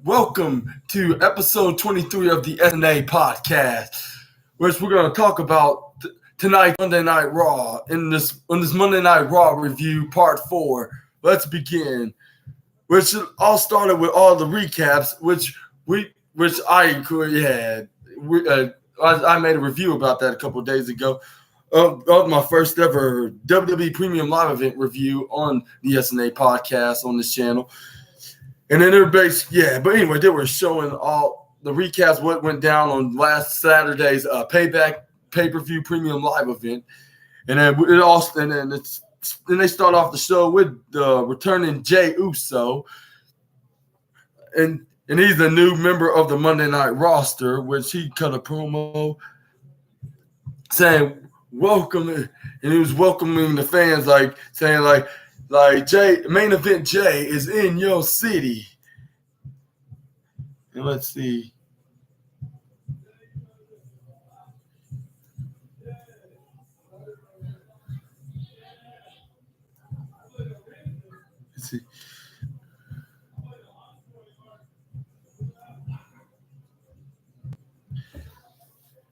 welcome to episode 23 of the SNA podcast, which we're going to talk about tonight, Monday Night Raw. In this Monday Night Raw review, part 4. Let's begin. Which all started with all the recaps, which I had. I made a review about that a couple of days ago. Of my first ever WWE Premium Live Event review on the SNA podcast on this channel. And then but anyway, they were showing all the recaps, what went down on last Saturday's Payback pay-per-view Premium Live Event. And then then they start off the show with returning Jey Uso. And he's a new member of the Monday Night roster, which he cut a promo saying welcome, and he was welcoming the fans, saying Jay, main event Jay is in your city. And let's see.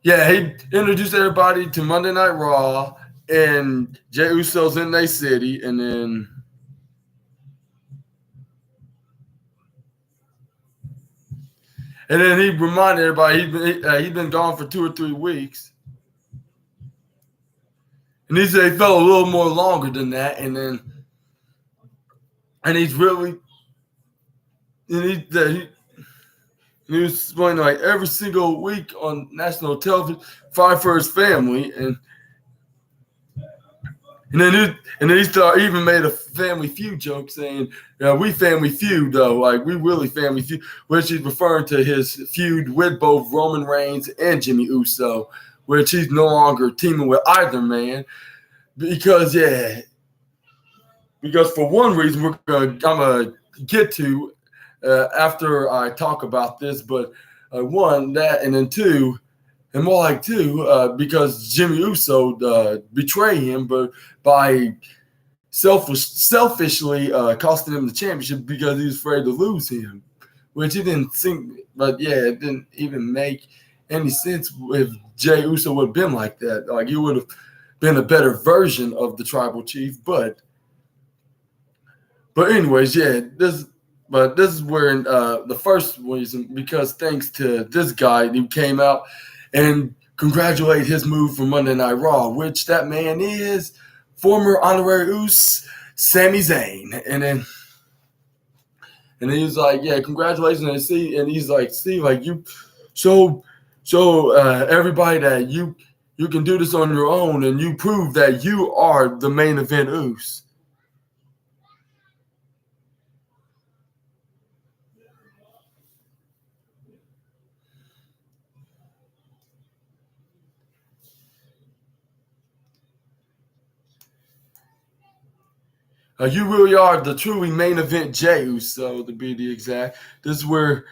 Yeah, he introduced everybody to Monday Night Raw, and Jey Uso's in their city, and then he reminded everybody he'd been gone for 2 or 3 weeks, and he said he felt a little more longer than that, and he's really, and he was explaining every single week on national television, fight for his family, and then he even made a Family Feud joke saying, "We Family Feud though, we really Family Feud," which he's referring to his feud with both Roman Reigns and Jimmy Uso, which he's no longer teaming with either man, because for one reason I'm gonna get to. After I talk about this, but one, that, and then two, and more like two, because Jimmy Uso betrayed him, but by selfishly costing him the championship because he was afraid to lose him, which he didn't think, but it didn't even make any sense if Jey Uso would have been like that. He would have been a better version of the tribal chief, but anyways, this is where the first reason, because thanks to this guy who came out and congratulate his move for Monday Night Raw, which that man is former honorary Uso, Sami Zayn. And then he was like, congratulations. And he's like, you show everybody that you can do this on your own, and you prove that you are the main event Uso. You really are the truly main event Jey Uso, to be the exact. This is where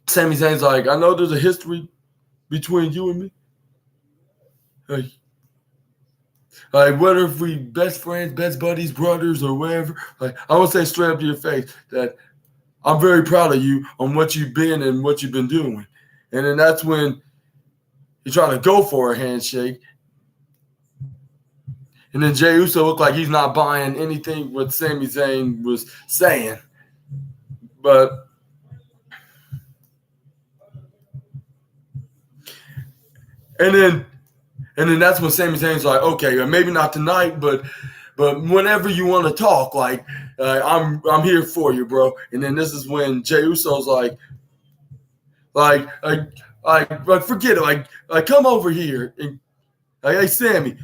Sami Zayn's like, I know there's a history between you and me. Whether if we best friends, best buddies, brothers, or whatever, I want to say straight up to your face that I'm very proud of you on what you've been and what you've been doing. And then that's when you're trying to go for a handshake. And then Jey Uso looked like he's not buying anything what Sami Zayn was saying. And then that's when Sami Zayn's like, okay, maybe not tonight, but whenever you want to talk, I'm here for you, bro. And then this is when Jey Uso's like forget it, come over here, and hey Sami.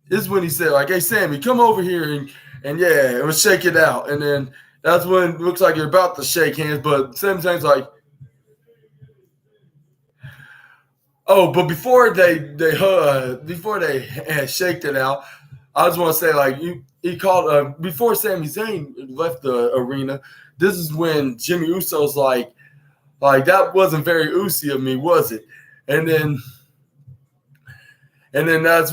This is when he said, hey, Sami, come over here and let's shake it out. And then that's when it looks like you're about to shake hands, but Sami Zayn's like, but before they shaked it out, I just want to say, he called before Sami Zayn left the arena. This is when Jimmy Uso's like that wasn't very Uso of me, was it? And then that's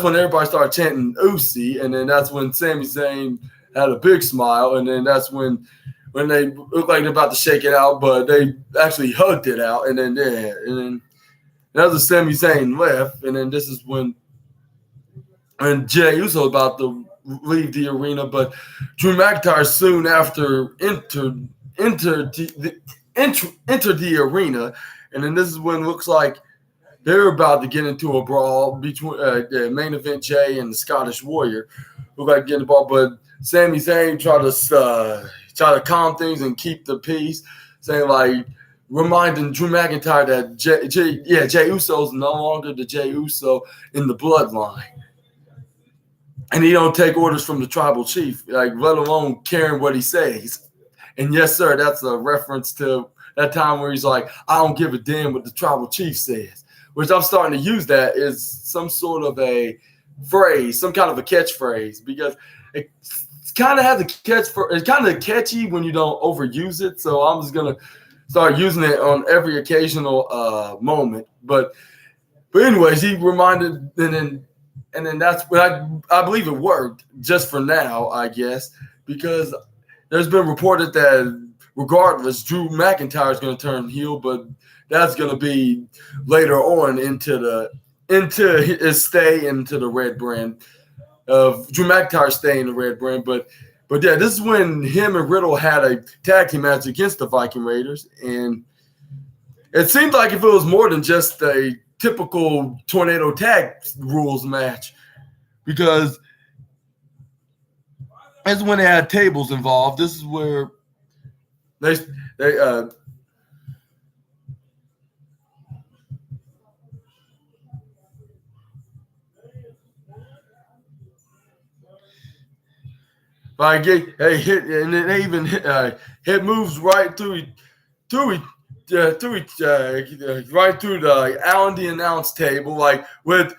when everybody started chanting Uso, and then that's when Sami Zayn had a big smile, and then that's when they looked like they're about to shake it out, but they actually hugged it out, and then that was Sami Zayn left, and then this is when Jey Uso about to leave the arena, but Drew McIntyre soon after entered the arena, and then this is when it looks like they're about to get into a brawl between the main event Jey and the Scottish Warrior. Look like getting the ball, but Sami Zayn tried to calm things and keep the peace, saying like reminding Drew McIntyre that Jey Uso's no longer the Jey Uso in the bloodline. And he don't take orders from the tribal chief, like let alone caring what he says. And yes, sir, that's a reference to that time where he's like, I don't give a damn what the tribal chief says, which I'm starting to use that as some sort of a phrase, some kind of a catchphrase, because it's kind of has a it's kind of catchy when you don't overuse it. So I'm just going to start using it on every occasional moment. But anyways, he reminded, and then that's when I believe it worked just for now, I guess, because there's been reported that regardless, Drew McIntyre is going to turn heel, but that's going to be later on into his stay into the red brand of Drew McIntyre staying in the red brand. But yeah, this is when him and Riddle had a tag team match against the Viking Raiders, and it seemed like if it was more than just a typical tornado tag rules match, because that's when they had tables involved. This is where they hit, and then they even hit moves right through right through the Allen the announce table, like with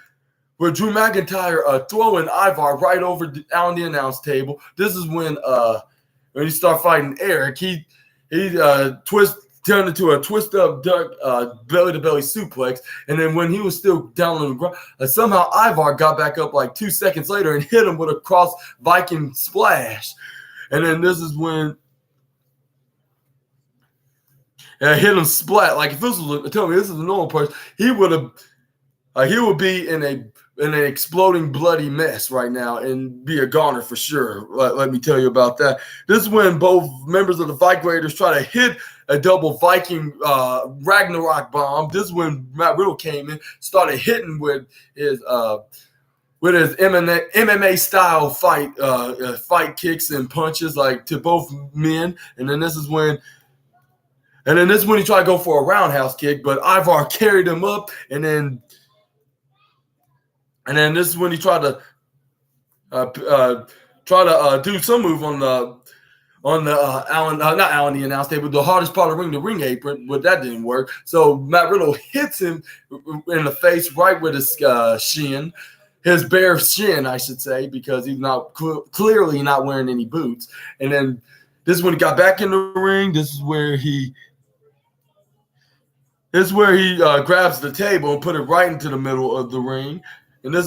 Drew McIntyre throwing Ivar right over the Allen the announce table. This is when you start fighting Eric, he turned into a twist up duck belly to belly suplex, and then when he was still down on the ground, somehow Ivar got back up like 2 seconds later and hit him with a cross Viking splash, and then this is when. Hit him splat. Like if this was tell me this is a normal person, he would be in an exploding bloody mess right now and be a goner for sure. Let me tell you about that. This is when both members of the Viking Raiders try to hit a double Viking Ragnarok bomb. This is when Matt Riddle came in, started hitting with his MMA style fight kicks and punches like to both men, and then this is when he tried to go for a roundhouse kick, but Ivar carried him up, and then this is when he tried to do some move on the Allen, not Allen the announce table, the hardest part of the ring apron, but that didn't work. So Matt Riddle hits him in the face right with his shin, his bare shin, I should say, because he's not clearly not wearing any boots. And then this is when he got back in the ring. This is where he grabs the table and put it right into the middle of the ring. And then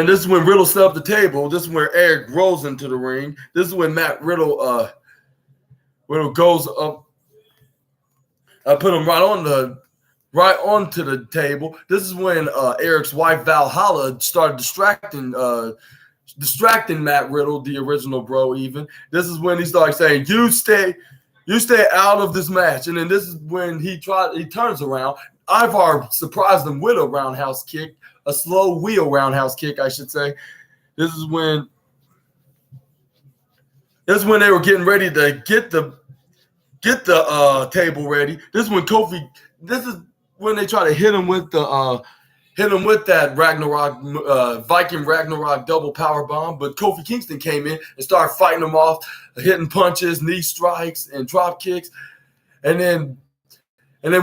this is when Riddle set up the table. This is where Eric rolls into the ring. This is when Matt Riddle goes up. Put him right onto the table. This is when Eric's wife Valhalla started distracting Matt Riddle, the original bro. Even this is when he started saying, "You stay out of this match." And then this is when he turns around. Ivar surprised him with a roundhouse kick, a slow wheel roundhouse kick, I should say. This is when they were getting ready to get the table ready. This is when they try to hit him with that Ragnarok Viking Ragnarok double power bomb, but Kofi Kingston came in and started fighting him off, hitting punches, knee strikes, and drop kicks, and then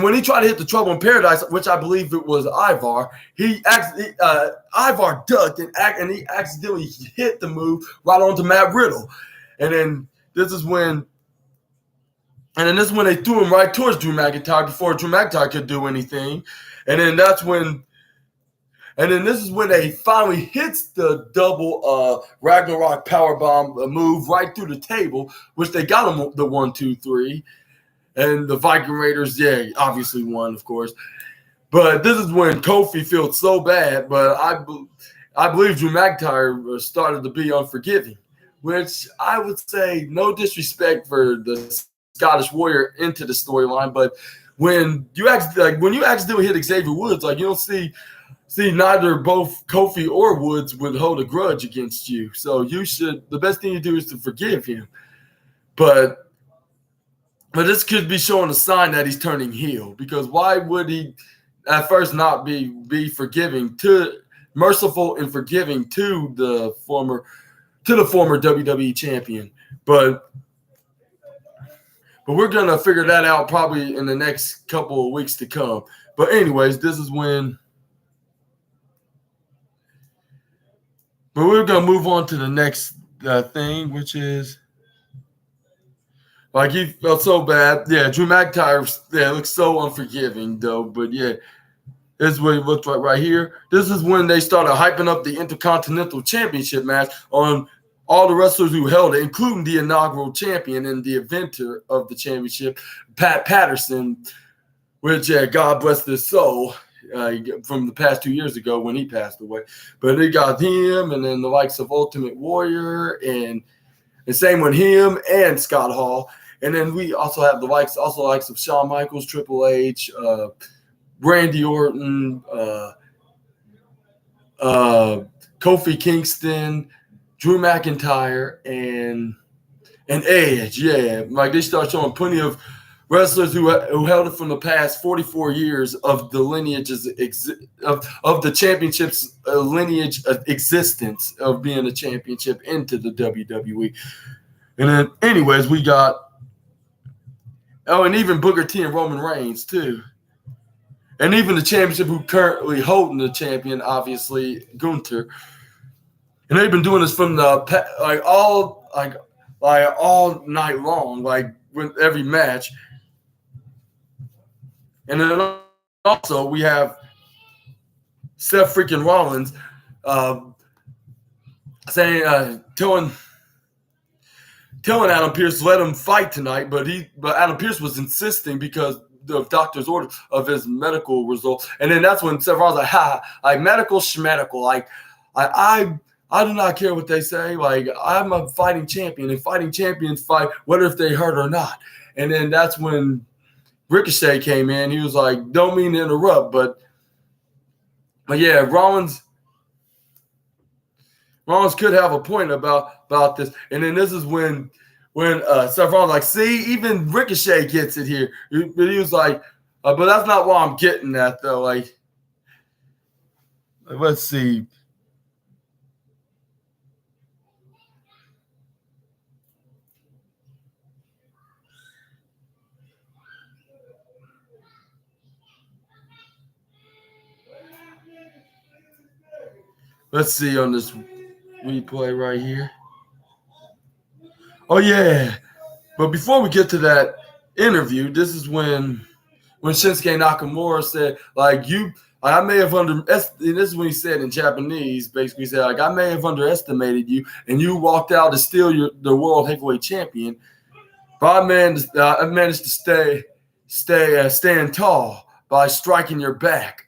when he tried to hit the Trouble in Paradise, which I believe it was Ivar, Ivar ducked and he accidentally hit the move right onto Matt Riddle, and then this is when they threw him right towards Drew McIntyre before Drew McIntyre could do anything, and then that's when And then this is when they finally hits the double Ragnarok powerbomb move right through the table, which they got them the 1, 2, 3. And the Viking Raiders, yeah, obviously won, of course. But this is when Kofi feels so bad, but I believe Drew McIntyre started to be unforgiving, which I would say no disrespect for the Scottish Warrior into the storyline, but when you accidentally hit Xavier Woods, like you don't see neither both Kofi or Woods would hold a grudge against you. So the best thing you do is to forgive him. But this could be showing a sign that he's turning heel, because why would he at first not be merciful and forgiving to the former WWE champion? But we're going to figure that out probably in the next couple of weeks to come. But anyways, this is when – but we're going to move on to the next thing, which is – like he felt so bad. Yeah, Drew McIntyre looks so unforgiving, though. But, yeah, this is what he looked like right here. This is when they started hyping up the Intercontinental Championship match on all the wrestlers who held it, including the inaugural champion and the inventor of the championship, Pat Patterson, which, God bless his soul, from the past 2 years ago when he passed away. But they got him, and then the likes of Ultimate Warrior, and same with him and Scott Hall. And then we also have the likes of Shawn Michaels, Triple H, Randy Orton, Kofi Kingston, Drew McIntyre, and Edge. Yeah, like they start showing plenty of wrestlers who held it from the past 44 years of the lineages of the championship's lineage of existence of being a championship into the WWE. And then, anyways, we got and even Booker T and Roman Reigns too. And even the championship who currently holding the champion, obviously, Gunther. And they've been doing this from the all night long, like with every match. And then also we have Seth freaking Rollins saying, telling Adam Pearce to let him fight tonight, but Adam Pearce was insisting because the doctor's order of his medical results. And then that's when Seth Rollins like medical schmedical, like I do not care what they say. Like, I'm a fighting champion, and fighting champions fight whether if they hurt or not. And then that's when Ricochet came in. He was like, don't mean to interrupt, but yeah, Rollins could have a point about this. And then this is when Seth Rollins like, see, even Ricochet gets it here. But he was like, but that's not why I'm getting at, though. Like let's see. Let's see on this replay right here. Oh, yeah. But before we get to that interview, this is when Shinsuke Nakamura said, I may have underestimated, this is when he said in Japanese, basically he said, like, I may have underestimated you, and you walked out to steal the World Heavyweight Champion. But I managed to stand tall by striking your back.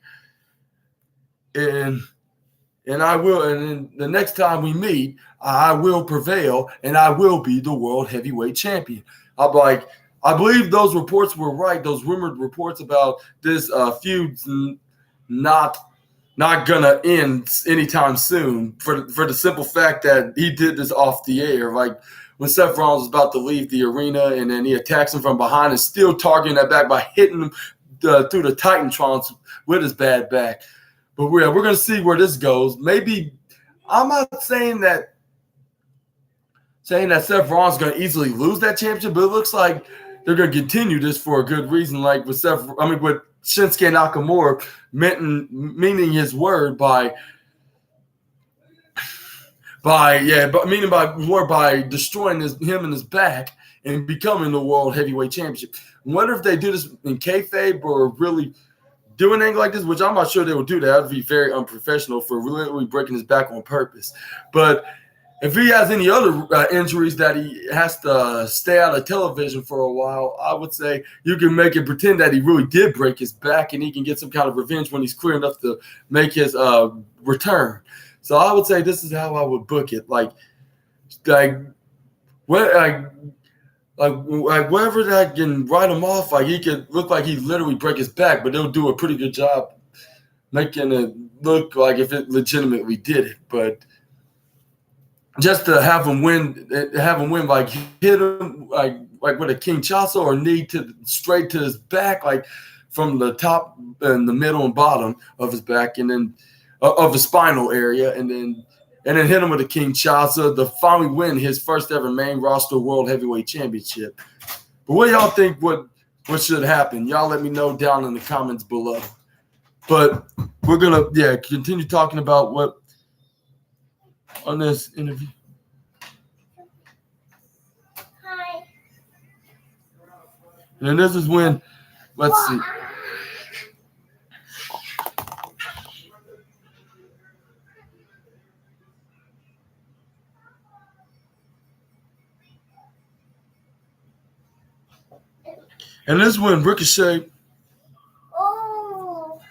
And I will, and the next time we meet, I will prevail, and I will be the World Heavyweight Champion. I'm like, I believe those reports were right. Those rumored reports about this feud not gonna end anytime soon. For the simple fact that he did this off the air, like when Seth Rollins was about to leave the arena, and then he attacks him from behind and still targeting that back by hitting him through the Titantrons with his bad back. But we're going to see where this goes. Maybe I'm not saying that Seth Rollins is going to easily lose that championship, but it looks like they're going to continue this for a good reason. Like with with Shinsuke Nakamura meaning his word by destroying him and his back and becoming the World Heavyweight Championship. I wonder if they do this in kayfabe or really doing anything like this, which I'm not sure they would do. That would be very unprofessional for literally breaking his back on purpose. But if he has any other injuries that he has to stay out of television for a while, I would say you can make it pretend that he really did break his back and he can get some kind of revenge when he's clear enough to make his return. So I would say this is how I would book it. Like wherever that can write him off, like he could look like he literally break his back, but they'll do a pretty good job making it look like if it legitimately did it. But just to have him win, like hit him like with a Kinshasa or knee straight to his back, like from the top and the middle and bottom of his back, and then of the spinal area, and then hit him with a Kinshasa to finally win his first ever main roster World Heavyweight Championship. But what y'all think what should happen? Y'all let me know down in the comments below. But we're gonna continue talking about what on this interview. Hi. And this is when, let's see. And this is when Ricochet. Oh.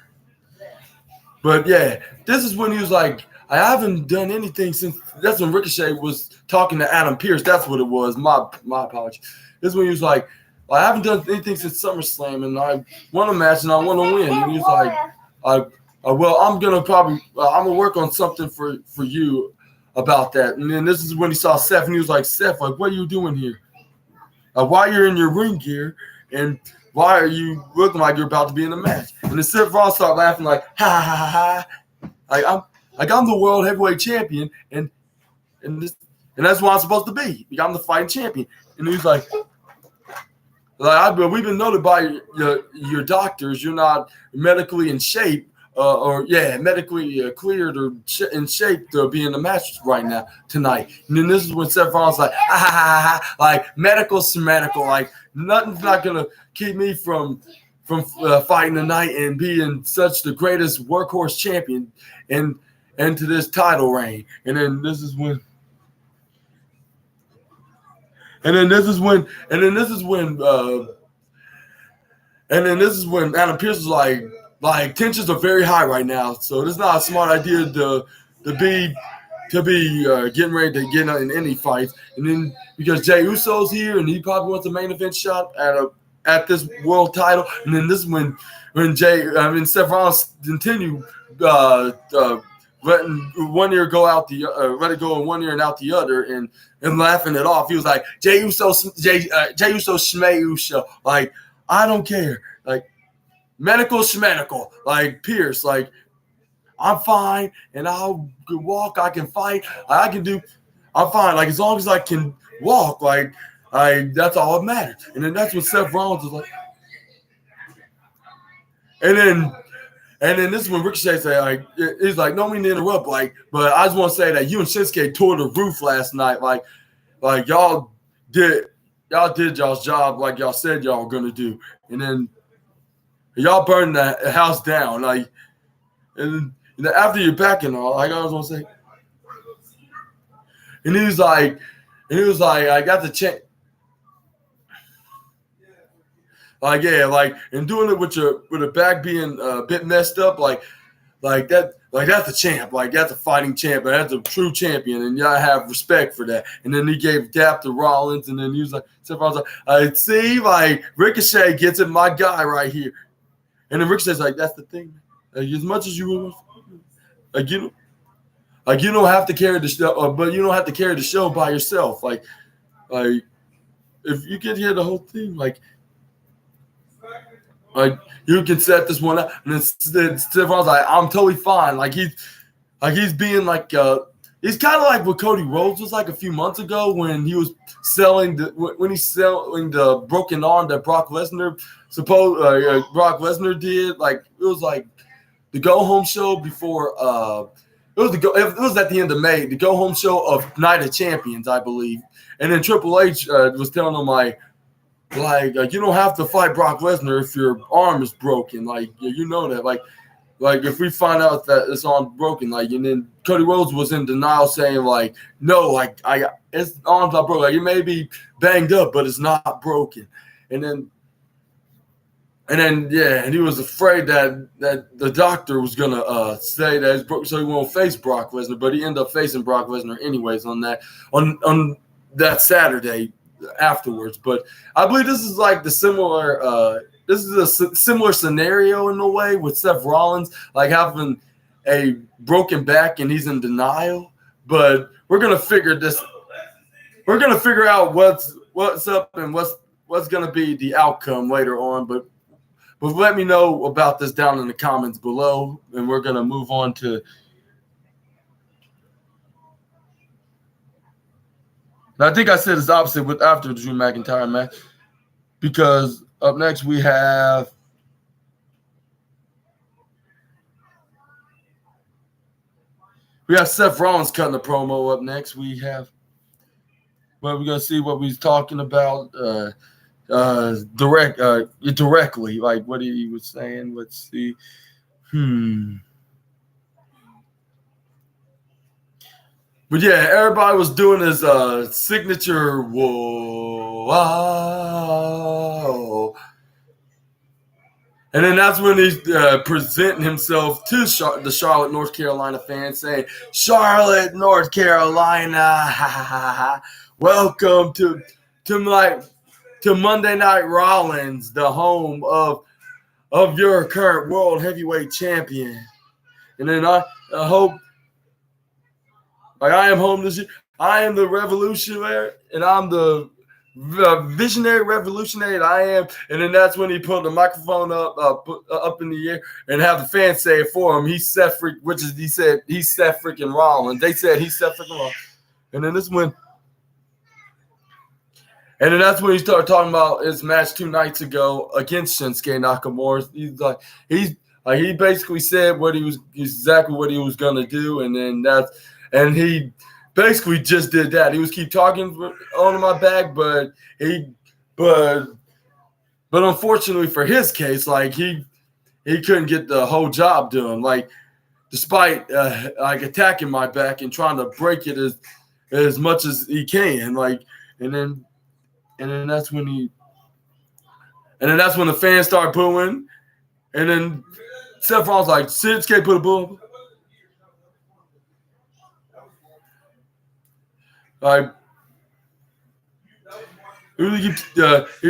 But yeah, this is when he was like, I haven't done anything since. That's when Ricochet was talking to Adam Pearce. That's what it was. My apologies. This is when he was like, I haven't done anything since SummerSlam, and I won a match and I want to win. And he was like, well, I'm gonna work on something for you about that. And then this is when he saw Seth, and he was like, Seth, like, what are you doing here? Why you're in your ring gear? And why are you looking like you're about to be in a match? And then Seth Rollins started laughing like, ha ha ha ha. I'm the world heavyweight champion, and that's what I'm supposed to be. I'm the fighting champion. And he was like we've been noted by your doctors, you're not medically in shape, medically cleared or in shape to be in the match right now tonight. And then this is when Seth Rollins like, like medical, like nothing's not gonna keep me from fighting tonight and being such the greatest workhorse champion and to this title reign. And then this is when Adam Pearce was like tensions are very high right now, so it's not a smart idea to be getting ready to get in any fights. And then because Jey Uso's here and he probably wants a main event shot at this world title. And then this is when Seth Rollins continue letting one ear go out let it go in one ear and out the other, and laughing it off. He was like, Jey Uso Shmei Uso, like, I don't care, like medical schmedical, like Pierce, like I'm fine and I'll walk, I can fight, I'm fine, like as long as I can walk, like that's all that matters. And then that's what Seth Rollins was like. And then this is when Ricochet said, like, he's like, no mean to interrupt, like, but I just want to say that you and Shinsuke tore the roof last night, like y'all did y'all's job like y'all said y'all were gonna do, and then y'all burned the house down, like, and then after you're back and all, like I was gonna say, and he was like, I got the chance. Like, yeah, like, and doing it with the back being a bit messed up, like that, like that's a champ, like that's a fighting champ, that's a true champion, and y'all have respect for that. And then he gave dap to Rollins, and then he was like, Seth Rollins was like, I see, like Ricochet gets it, my guy right here. And then Ricochet's like, that's the thing, like, as much as you you don't have to carry the show, but you don't have to carry the show by yourself, like if you can hear the whole thing, like you can set this one up, and then Seth Rollins like, I'm totally fine. Like he's being like he's kind of like what Cody Rhodes was like a few months ago when he was selling the broken arm that Brock Lesnar did. Like it was like the go home show before it was at the end of May, the go home show of Night of Champions, I believe. And then Triple H was telling him like, like you don't have to fight Brock Lesnar if your arm is broken. Like you know that. Like if we find out that it's arm broken, like and then Cody Rhodes was in denial, saying like no, like his arm's not broken. Like it may be banged up, but it's not broken. And then yeah, and he was afraid that the doctor was gonna say that it's broken, so he won't face Brock Lesnar. But he ended up facing Brock Lesnar anyways on that Saturday afterwards. But I believe this is like the similar. This is a similar scenario in a way with Seth Rollins, like having a broken back and he's in denial. But we're gonna figure this. We're gonna figure out what's up and what's gonna be the outcome later on. But let me know about this down in the comments below, and we're gonna move on to. And I think I said it's opposite with after the Drew McIntyre match, because up next we have Seth Rollins cutting the promo. Up next we have, well, we're gonna see what he's talking about directly, like what he was saying. Let's see. But yeah, everybody was doing his signature whoa. And then that's when he's presenting himself to the Charlotte, North Carolina fans, saying, Charlotte, North Carolina, welcome to Monday Night Rollins, the home of your current world heavyweight champion. And then I hope, like I am home this year. I am the revolutionary, and I'm the visionary revolutionary. I am. And then that's when he put the microphone up in the air and have the fans say it for him. He's Seth freaking Rollins. They said he's Seth freaking Rollins. And then that's when he started talking about his match 2 nights ago against Shinsuke Nakamura. He basically said exactly what he was gonna do, and he basically just did that. He was keep talking on my back, but unfortunately for his case, like he couldn't get the whole job done. Like despite like attacking my back and trying to break it as much as he can. Like and then that's when the fans start booing, and then Seth Rollins like Shinsuke put a boo. Like he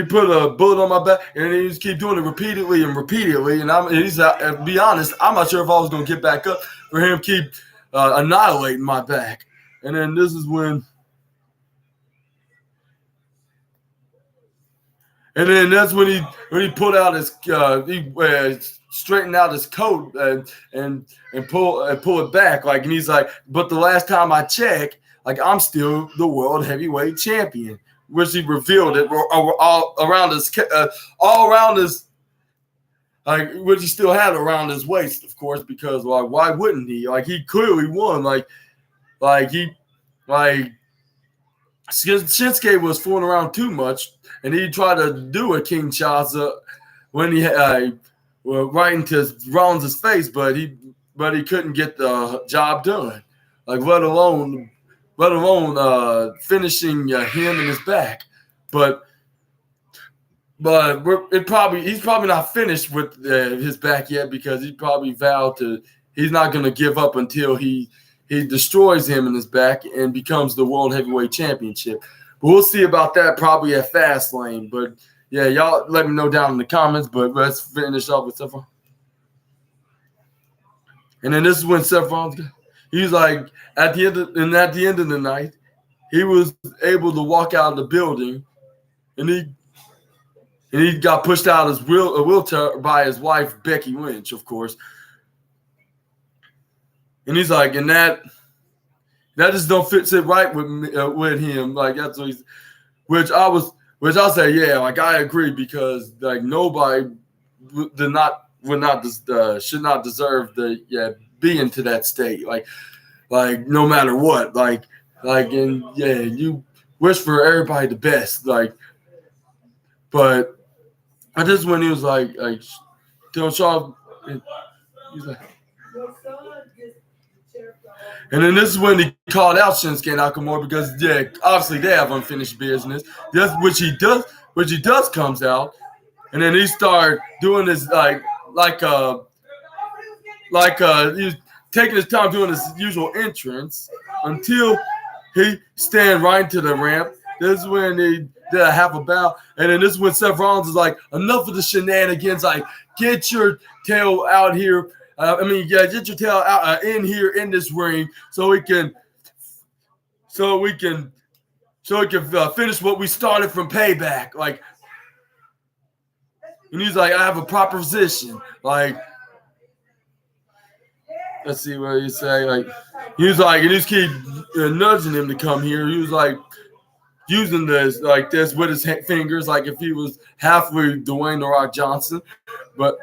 put a bullet on my back, and he just keep doing it repeatedly. And to be honest, I'm not sure if I was gonna get back up for him keep annihilating my back. And then this is when, and then that's when he pulled out his straightened out his coat and pull it back, like, and he's like, but the last time I checked, like, I'm still the world heavyweight champion, which he revealed it all around his, like, which he still had around his waist, of course, because like, why wouldn't he? Like, he clearly won. Shinsuke was fooling around too much, and he tried to do a Kinshasa when he right into Rollins' face, but he couldn't get the job done. Like, let alone finishing him in his back. But he's probably not finished with his back yet, because he probably vowed he's not going to give up until he destroys him in his back and becomes the World Heavyweight Championship. But we'll see about that probably at Fastlane. But yeah, y'all let me know down in the comments. But let's finish off with Seth Rollins. And then this is when Seth Rollins, he's like, at the end of the night, he was able to walk out of the building, and he got pushed out of his wheelchair by his wife, Becky Lynch, of course. And he's like, and that just don't sit right with him. Like, that's what which I'll say, yeah, like, I agree, because like nobody should not deserve being to that state. Like no matter what, and yeah, you wish for everybody the best. Like, But this is when he was like Shaw, he's like, and then this is when he called out Shinsuke Nakamura because obviously they have unfinished business. Which he does comes out, and then he started doing this he's taking his time doing his usual entrance until he stand right into the ramp. This is when he did a half a bow, and then this is when Seth Rollins is like, enough of the shenanigans. Like, get your tail out here. Get your tail out in here in this ring, so we can finish what we started from Payback. Like, and he's like, I have a proper position. Like, let's see what he say. Like, he was like, and he just keep nudging him to come here. He was like using this like this with his fingers, like if he was halfway Dwayne The Rock Johnson, but.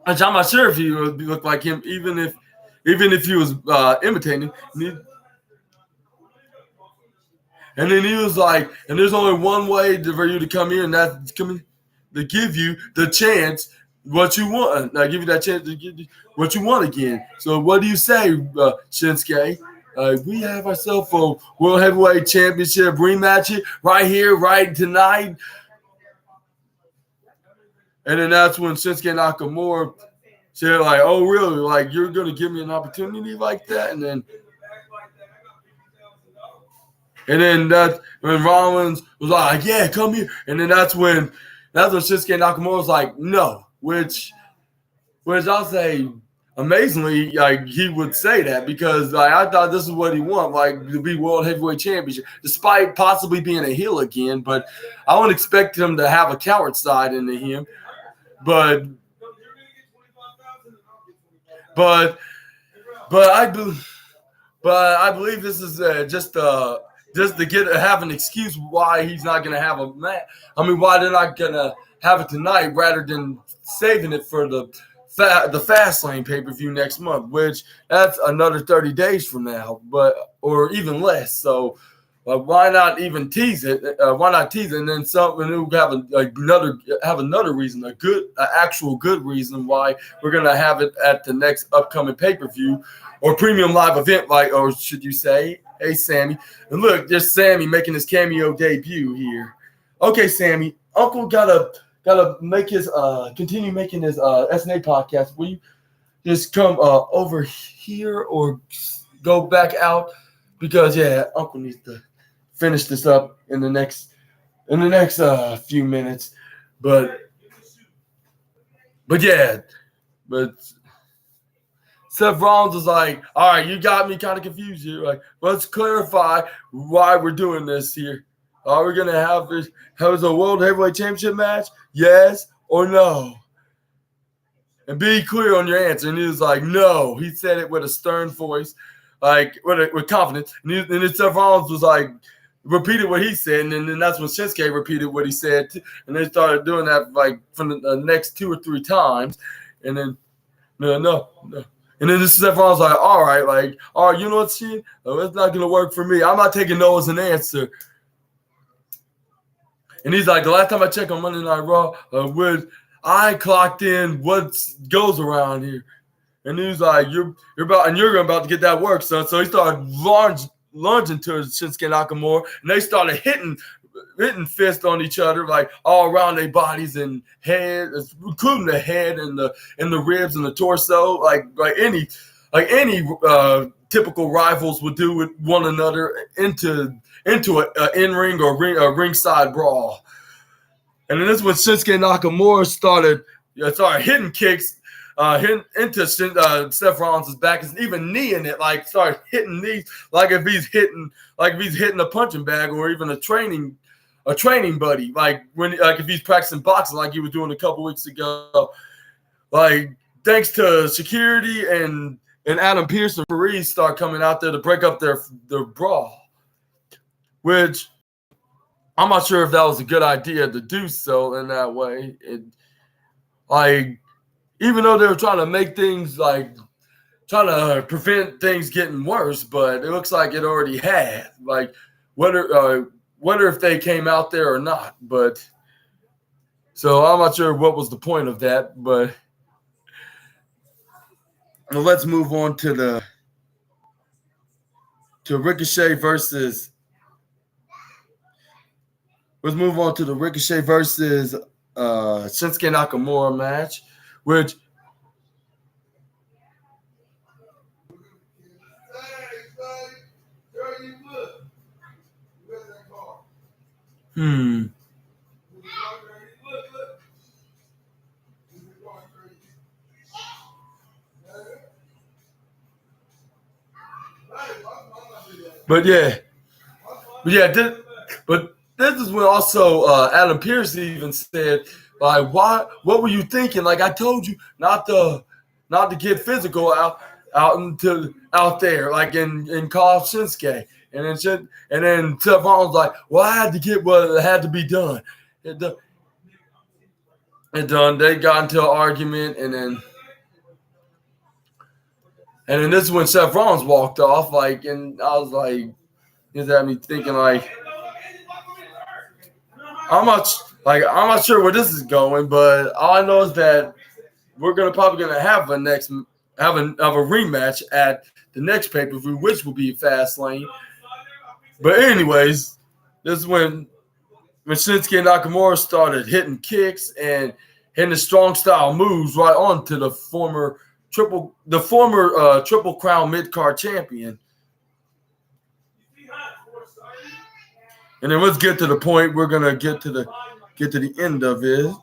I'm not sure if he would look like him, even if he was imitating. And then he was like, and there's only one way for you to come here, and that's to give you the chance what you want. I give you that chance to give you what you want again. So what do you say, Shinsuke? We have ourselves a World Heavyweight Championship rematch right here, right tonight. And then that's when Shinsuke Nakamura said, like, oh, really? Like, you're going to give me an opportunity like that? And then that's when Rollins was like, yeah, come here. And then that's when Shinsuke Nakamura was like, no, which I'll say amazingly, like, he would say that because like, I thought this is what he wanted, like, to be World Heavyweight Championship, despite possibly being a heel again. But I wouldn't expect him to have a coward side into him. But I believe this is just to have an excuse why he's not going to have a match. I mean, why they're not going to have it tonight rather than saving it for the Fastlane pay-per-view next month, which that's another 30 days from now, or even less. So. Why not even tease it? Why not tease it? And then something we'll have another reason, actual good reason why we're gonna have it at the next upcoming pay-per-view or premium live event, or should you say, hey Sammy? And look, there's Sammy making his cameo debut here. Okay, Sammy, Uncle gotta make his continue making his SNA podcast. Will you just come over here or go back out? Because Uncle needs to finish this up in the next few minutes, but Seth Rollins was like, all right, you got me kind of confused here. Like, let's clarify why we're doing this here. Are we gonna have a World Heavyweight Championship match? Yes or no? And be clear on your answer. And he was like, no. He said it with a stern voice, like with confidence. And then Seth Rollins was like, repeated what he said, and then that's when Shinsuke repeated what he said, and they started doing that like for the next 2 or 3 times, and then no. And then this Seth Rollins was like, all right, you know what, shit? It's not gonna work for me. I'm not taking no as an answer. And he's like, the last time I checked on Monday Night Raw, I clocked in what goes around here. And he was like, you're about to get that work, son. So he started lunging to Shinsuke Nakamura, and they started hitting fists on each other, like all around their bodies and head, including the head and the ribs and the torso, like any typical rivals would do with one another into an in-ring or ringside brawl. And then this is when Shinsuke Nakamura started hitting kicks into Seth Rollins' back, and even kneeing it, like started hitting knees, like if he's hitting a punching bag or even a training buddy, like if he's practicing boxing, like he was doing a couple weeks ago. Like, thanks to security and Adam Pearce and Maurice start coming out there to break up their brawl, which I'm not sure if that was a good idea to do so in that way. Even though they were trying to make things trying to prevent things getting worse, but it looks like it already had. Like, whether if they came out there or not. But So I'm not sure what was the point of that, but let's move on to Ricochet versus. Let's move on to the Ricochet versus Shinsuke Nakamura match, which. But yeah, but this is when also Adam Pearce even said, like, why? What were you thinking? Like, I told you not to get physical out there, like in call Shinsuke, and then Seth Rollins like, well, I had to get what had to be done. It done. They got into an argument, and then this is when Seth Rollins walked off, like, and I was like, it had me thinking, like, I'm not sure where this is going, but all I know is that we're probably gonna have a rematch at the next pay-per-view, which will be Fastlane. But anyways, this is when Shinsuke Nakamura started hitting kicks and hitting the strong style moves right onto the former Triple Crown mid-card champion. And then let's get to the point. We're gonna get to the end of it.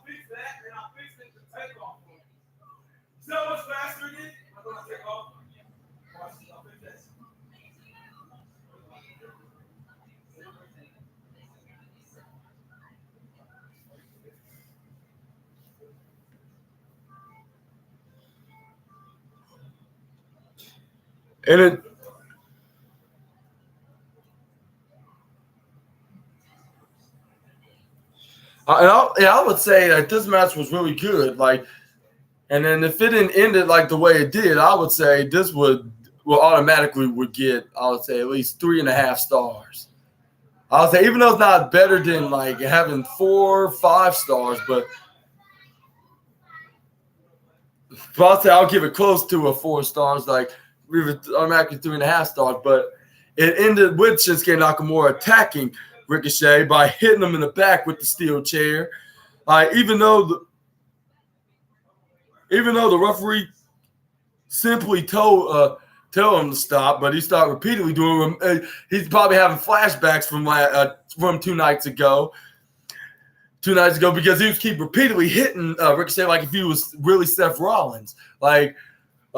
And I would say that this match was really good. Like, and then if it didn't end it like the way it did, I would say this would automatically get, I would say, at least 3.5 stars. I would say, even though it's not better than like having 4 or 5 stars, but I'll say I'll give it close to a 4 stars, like automatically 3.5 stars. But it ended with Shinsuke Nakamura attacking Ricochet by hitting him in the back with the steel chair. Even though the referee simply told him to stop, but he started repeatedly doing them. He's probably having flashbacks from 2 nights ago. 2 nights ago, because he was keep repeatedly hitting Ricochet like if he was really Seth Rollins. Like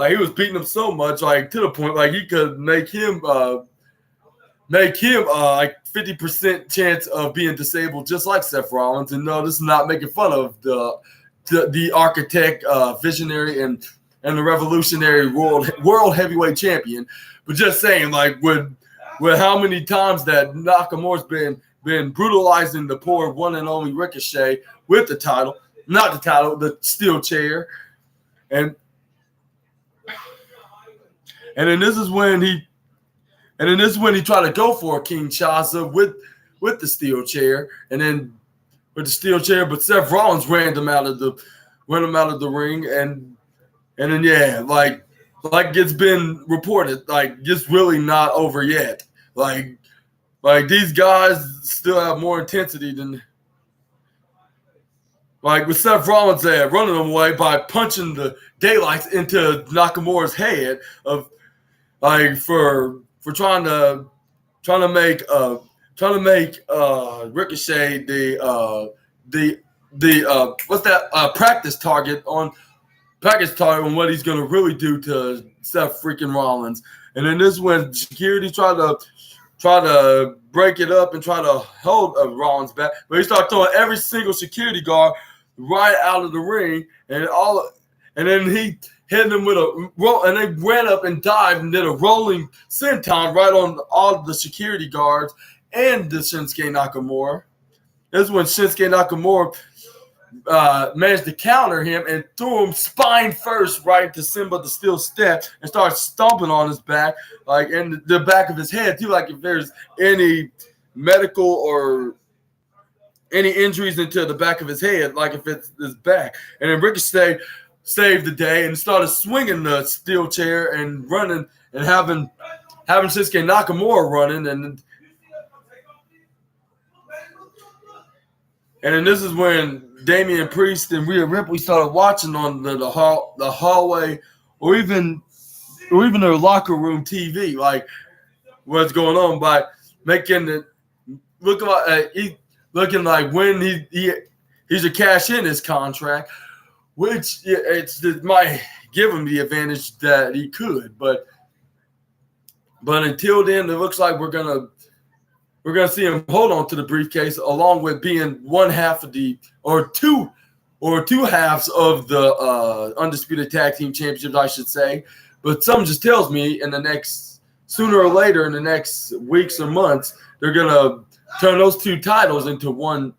he was beating him so much, like to the point like he could make him like 50% chance of being disabled, just like Seth Rollins. And no, this is not making fun of the architect, visionary, and the revolutionary world heavyweight champion, but just saying, like, with how many times that Nakamura's been brutalizing the poor one and only Ricochet with the title, not the title, the steel chair, and then this is when he tried to go for a Kinshasa with the steel chair, and then with the steel chair, but Seth Rollins ran him out of the ring, and then yeah, like it's been reported, like it's really not over yet. Like these guys still have more intensity than, like, with Seth Rollins there running them away by punching the daylights into Nakamura's head of, like, for trying to make Ricochet the what's that practice target on what he's gonna really do to Seth freaking Rollins. And then this is when security try to break it up and try to hold Rollins back, but he started throwing every single security guard right out of the ring, and then he hit him with a roll, and they ran up and dived and did a rolling senton right on all the security guards and the Shinsuke Nakamura. This is when Shinsuke Nakamura managed to counter him and threw him spine first right to Simba the Steel Step and started stomping on his back, like in the back of his head too. Like if there's any medical or any injuries into the back of his head, like if it's his back. And then Ricochet saved the day and started swinging the steel chair and running and having Shinsuke Nakamura running. And then this is when Damian Priest and Rhea Ripley started watching on the hallway or even their locker room TV, like what's going on, by making it looking like when he's to cash in his contract, which it might give him the advantage that he could, but until then, it looks like we're gonna see him hold on to the briefcase, along with being one half of two halves of the Undisputed Tag Team Championships, I should say. But something just tells me sooner or later in the next weeks or months, they're gonna turn those two titles into one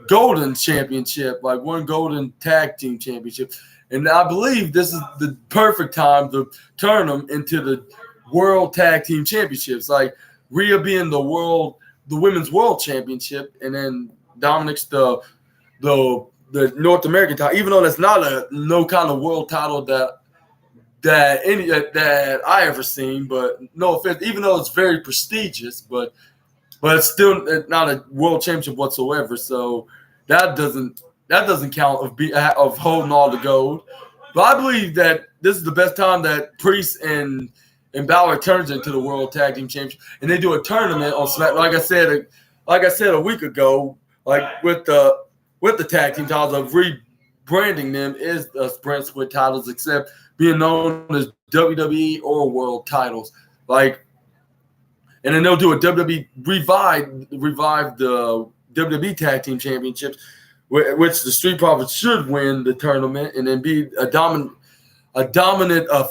golden championship, like one golden tag team championship. And I believe this is the perfect time to turn them into the World Tag Team Championships, like Rhea being the Women's World Championship, and then Dominic's the North American title, even though that's not no kind of world title that I ever seen. But no offense, even though it's very prestigious, but it's still not a world championship whatsoever. So that doesn't count of holding all the gold. But I believe that this is the best time that Priest and Balor turns into the World Tag Team Championship, and they do a tournament on SmackDown. Like I said a week ago, like with the tag team titles, of rebranding them as the sprint split titles, except being known as WWE or World titles. Like, and then they'll do a WWE revive the WWE Tag Team Championships, which the Street Profits should win the tournament and then be a dominant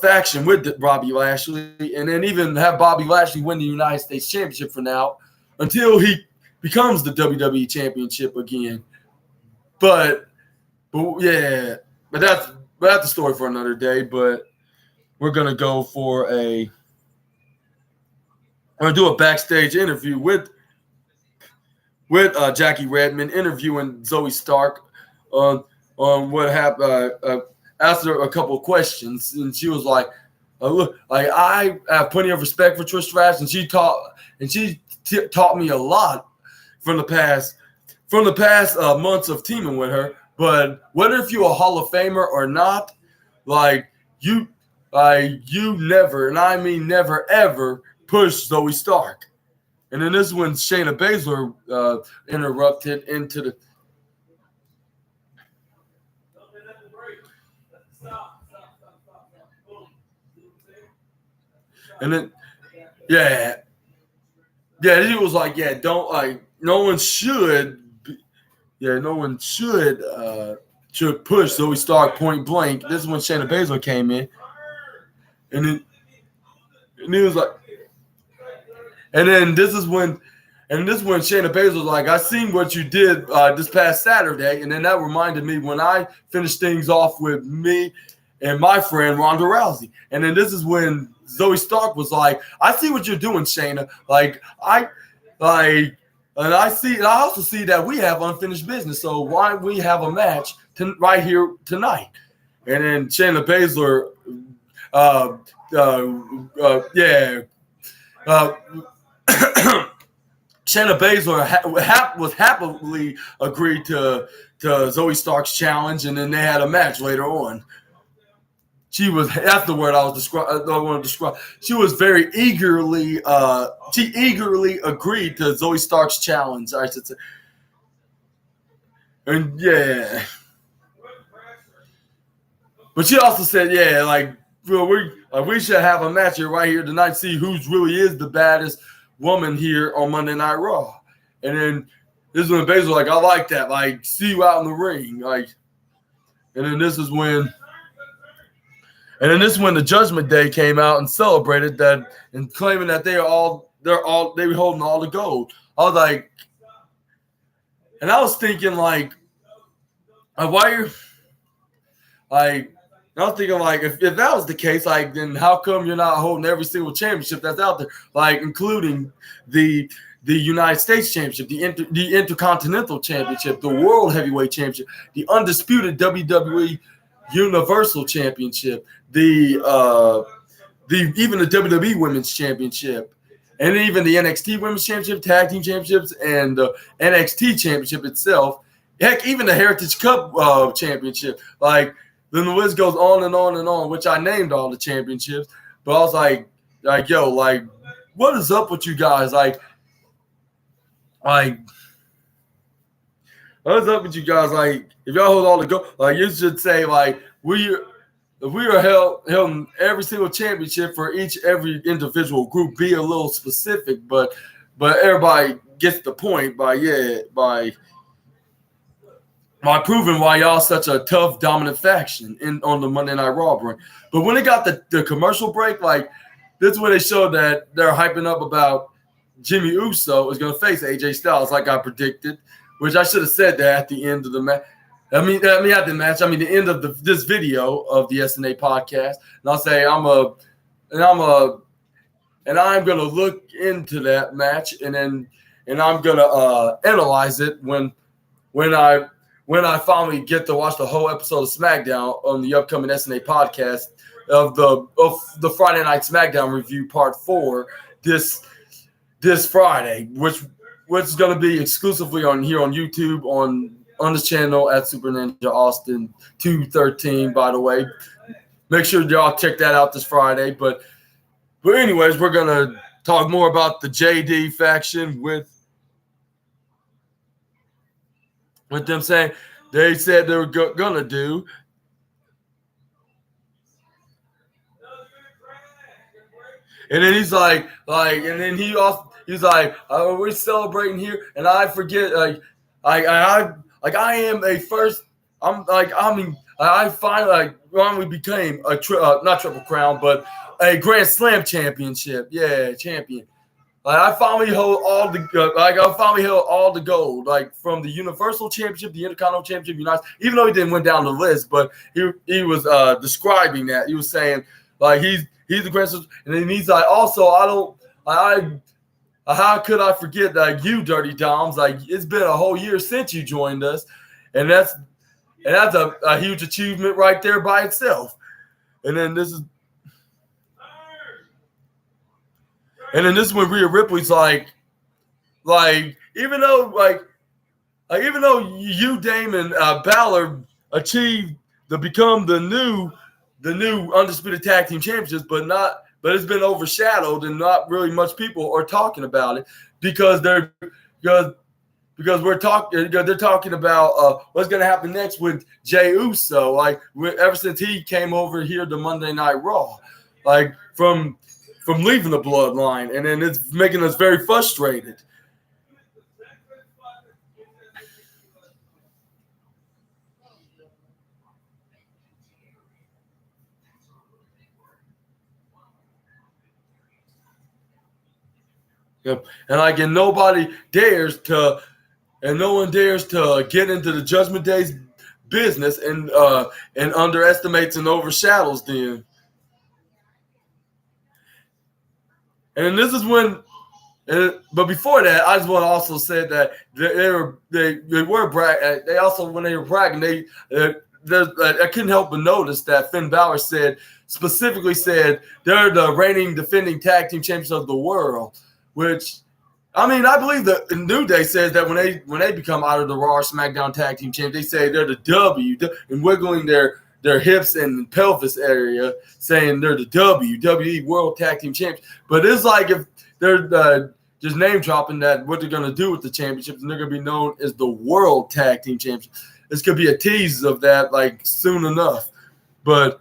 faction with Bobby Lashley, and then even have Bobby Lashley win the United States Championship for now until he becomes the WWE Championship again. But that's the story for another day. But we're gonna do a backstage interview with Jackie Redmond, interviewing Zoe Stark on what happened. Asked her a couple of questions, and she was like, "Look, like I have plenty of respect for Trish Stratus, and she taught me a lot from the past months of teaming with her. But whether if you're a Hall of Famer or not, you never, and I mean never ever, push Zoe Stark." And then this is when Shayna Baszler interrupted into the. And then, he was like, no one should push Zoe Stark point blank. This is when Shayna Baszler came in, and he was like, and this is when Shayna Baszler was like, "I seen what you did this past Saturday," and then that reminded me when I finished things off with me and my friend Ronda Rousey, and then this is when Zoe Stark was like, "I see what you're doing, Shayna. And I also see that we have unfinished business. So why don't we have a match right here tonight?" And then Shayna Baszler, Shayna Baszler was happily agreed to Zoe Stark's challenge, and then they had a match later on. That's the word I want to describe. She was very eagerly, she eagerly agreed to Zoe Stark's challenge, I should say. And but she also said, we should have a match right here tonight, see who's really is the baddest woman here on Monday Night Raw. And then this is when Baszler was like, "I like that, see you out in the ring." And then this is when the Judgment Day came out and celebrated that and claiming that they were holding all the gold. I was like, and I was thinking why you're I was thinking if that was the case, then how come you're not holding every single championship that's out there, including the the United States Championship, the Intercontinental Championship, the World Heavyweight Championship, the undisputed WWE Universal Championship, even the WWE Women's Championship, and even the NXT Women's Championship, Tag Team Championships, and the NXT Championship itself. Heck, even the Heritage Cup Championship. Like, then the list goes on and on and on, which I named all the championships. But I was like, yo, like, what is up with you guys? Like, what is up with you guys? Like, if y'all hold all the gold, like, you should say, like, if we are held in every single championship for every individual group, be a little specific, but everybody gets the point by proving why y'all such a tough, dominant faction on the Monday Night Raw break. But when it got the commercial break, like, this is where they showed that they're hyping up about Jimmy Uso is going to face AJ Styles, like I predicted, which I should have said that at the end of the match. At the end of this video of the SNA podcast. And I'll say I'm going to look into that match, and I'm going to analyze it when I finally get to watch the whole episode of SmackDown on the upcoming SNA podcast of the Friday Night SmackDown review part 4 this Friday, which is going to be exclusively on YouTube on this channel at Super Ninja Austin 213. By the way, make sure y'all check that out this Friday. But anyways, we're gonna talk more about the JD faction with them saying they said they were gonna do. And then he's like, and then he's like, we're celebrating here, and I forget, I am a first. I finally became a not Triple Crown, but a Grand Slam championship. Yeah, champion. Like, I finally hold all the gold, like, from the Universal Championship, the Intercontinental Championship, United. Even though he didn't went down the list, but he was describing that. He was saying, like, he's the Grand Slam, and then he's like, also how could I forget, like, you Dirty Doms? Like, it's been a whole year since you joined us, and that's a huge achievement right there by itself. And then this is when Rhea Ripley's like even though you, Damon, Balor achieved to become the new undisputed tag team champions, but it's been overshadowed, and not really much people are talking about it because they're talking about what's going to happen next with Jey Uso. Like, ever since he came over here to Monday Night Raw, like from leaving the bloodline, and then it's making us very frustrated. Yep. And no one dares to get into the Judgment Day's business and underestimates and overshadows them. And this is when, but before that, I just want to also say that they were bragging. They also, when they were bragging, I couldn't help but notice that Finn Balor specifically said they're the reigning, defending tag team champions of the world. Which, I mean, I believe that New Day says that when they become out of the Raw or SmackDown tag team champions, they say they're the W, and wiggling their hips and pelvis area, saying they're the WWE World Tag Team Champions. But it's like if they're just name dropping that what they're going to do with the championships, and they're going to be known as the World Tag Team Champions. This could be a tease of that, like, soon enough. But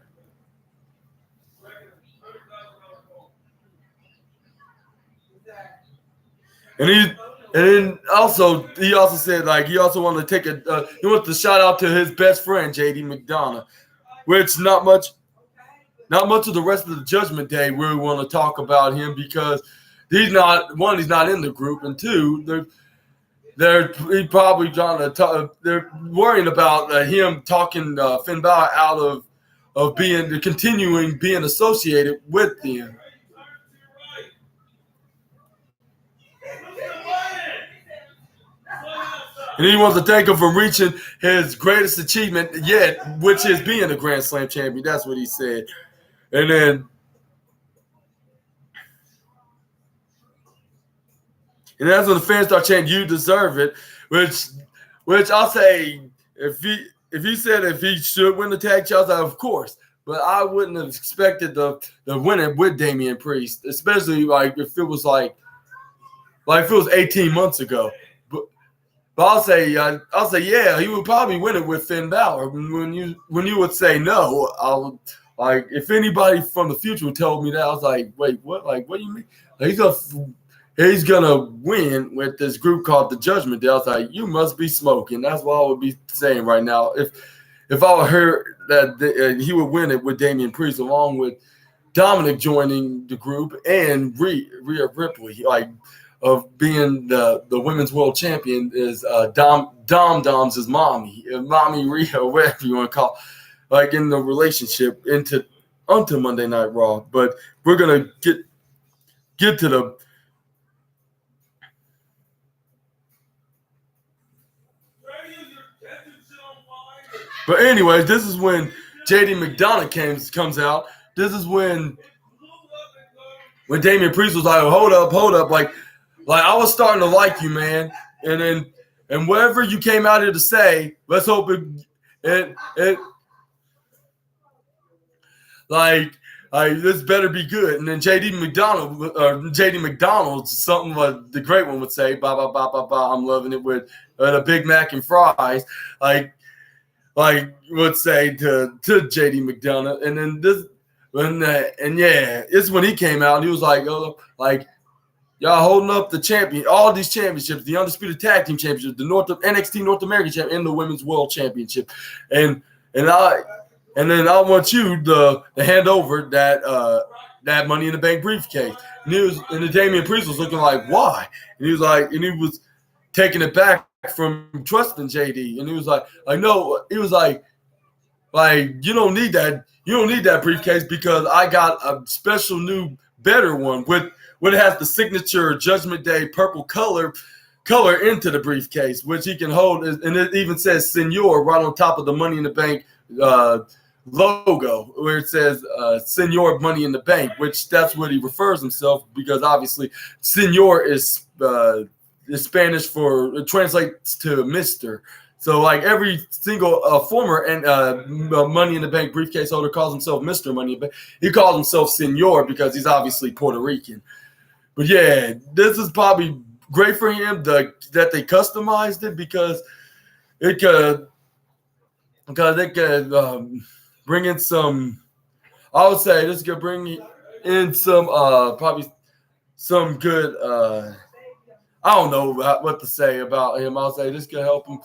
he also said, like, he also wanted to take he wants to shout out to his best friend JD McDonough, which not much of the rest of the Judgment Day really want to talk about him, because he's not in the group, and two, they're probably trying to talk. They're worrying about him talking Finn Balor out of continuing being associated with them. And he wants to thank him for reaching his greatest achievement yet, which is being a Grand Slam champion. That's what he said. And that's when the fans start chanting, "You deserve it," which I'll say, if he said if he should win the tag titles, of course. But I wouldn't have expected the win it with Damian Priest, especially like if it was like if it was 18 months ago. But I'll say yeah, he would probably win it with Finn Balor. When you would say no, I'll like if anybody from the future would tell me that, I was like, wait, what? Like, what do you mean? Like, he's gonna win with this group called the Judgment Day. I was like, you must be smoking. That's what I would be saying right now. If I heard that he would win it with Damian Priest along with Dominic joining the group and Rhea Ripley, like of being the women's world champion is Dom's his mommy Rhea, whatever you want to call it, like in the relationship onto Monday Night Raw. But we're gonna get to the. But anyways, this is when JD McDonough comes out. This is when Damian Priest was like, hold up. Like I was starting to like you, man. And whatever you came out here to say, let's hope it this better be good. And then JD McDonald's, something like the great one would say, ba ba ba ba ba. I'm loving it with a Big Mac and fries, like would say to JD McDonough. And then it's when he came out and he was like, oh, like y'all holding up the all these championships, the Undisputed Tag Team Championship, the NXT North American Championship, and the Women's World Championship, and then I want you to hand over that Money in the Bank briefcase. And the Damian Priest was looking like, why? And he was taking it back from trusting JD. And he was like no, he was like you don't need that briefcase because I got a special new better one with it has the signature Judgment Day purple color into the briefcase, which he can hold, and it even says Senor right on top of the Money in the Bank logo, where it says Senor Money in the Bank, which that's what he refers himself, because obviously Senor is Spanish it translates to Mr. So like every single former Money in the Bank briefcase holder calls himself Mr. Money in the Bank. He calls himself Senor because he's obviously Puerto Rican. But yeah, this is probably great for him that they customized it because it could bring in some. I would say this could bring in some probably some good. I don't know what to say about him. I'll say this could help him.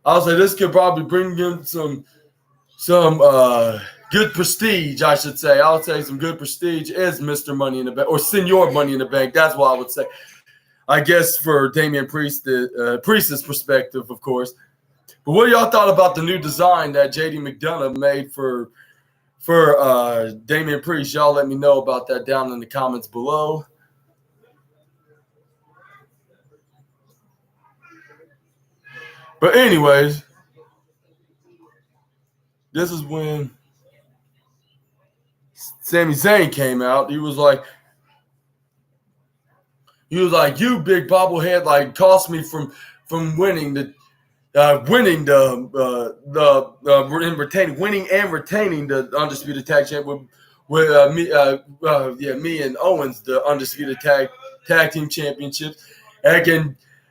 I'll say this could probably bring in some good prestige, I should say. I would say some good prestige is Mr. Money in the Bank or Senor Money in the Bank. That's what I would say. I guess for Damian Priest's perspective, of course. But what y'all thought about the new design that JD McDonough made for Damian Priest? Y'all let me know about that down in the comments below. But anyways, this is when Sami Zayn came out. He was like, you big bobblehead, like cost me from winning and retaining the Undisputed Tag Champion with me and Owens, the Undisputed Tag Team Championships.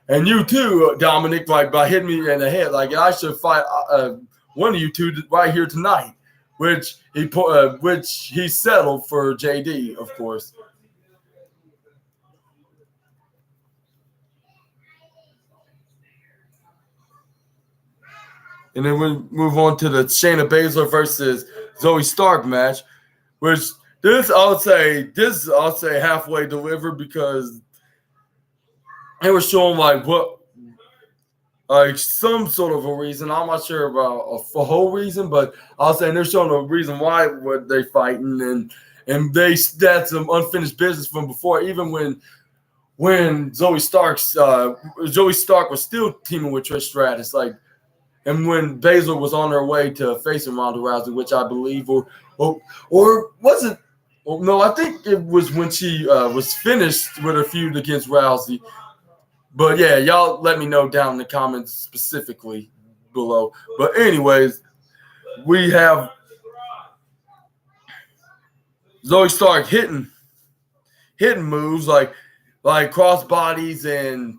And you too, Dominic, like by hitting me in the head, like I should fight one of you two right here tonight, which he settled for JD, of course. And then we move on to the Shayna Baszler versus Zoe Stark match, which I'll say halfway delivered because they were showing some sort of a reason. I'm not sure about a whole reason, but I'll say they're showing a reason why were they fighting, and they had some unfinished business from before. Even when when Zoe Stark was still teaming with Trish Stratus, and when Baszler was on her way to facing Ronda Rousey, which I believe, or was it? Well, no, I think it was when she was finished with her feud against Rousey. But yeah, y'all let me know down in the comments specifically below. But anyways, we have Zoe Stark hitting moves like crossbodies and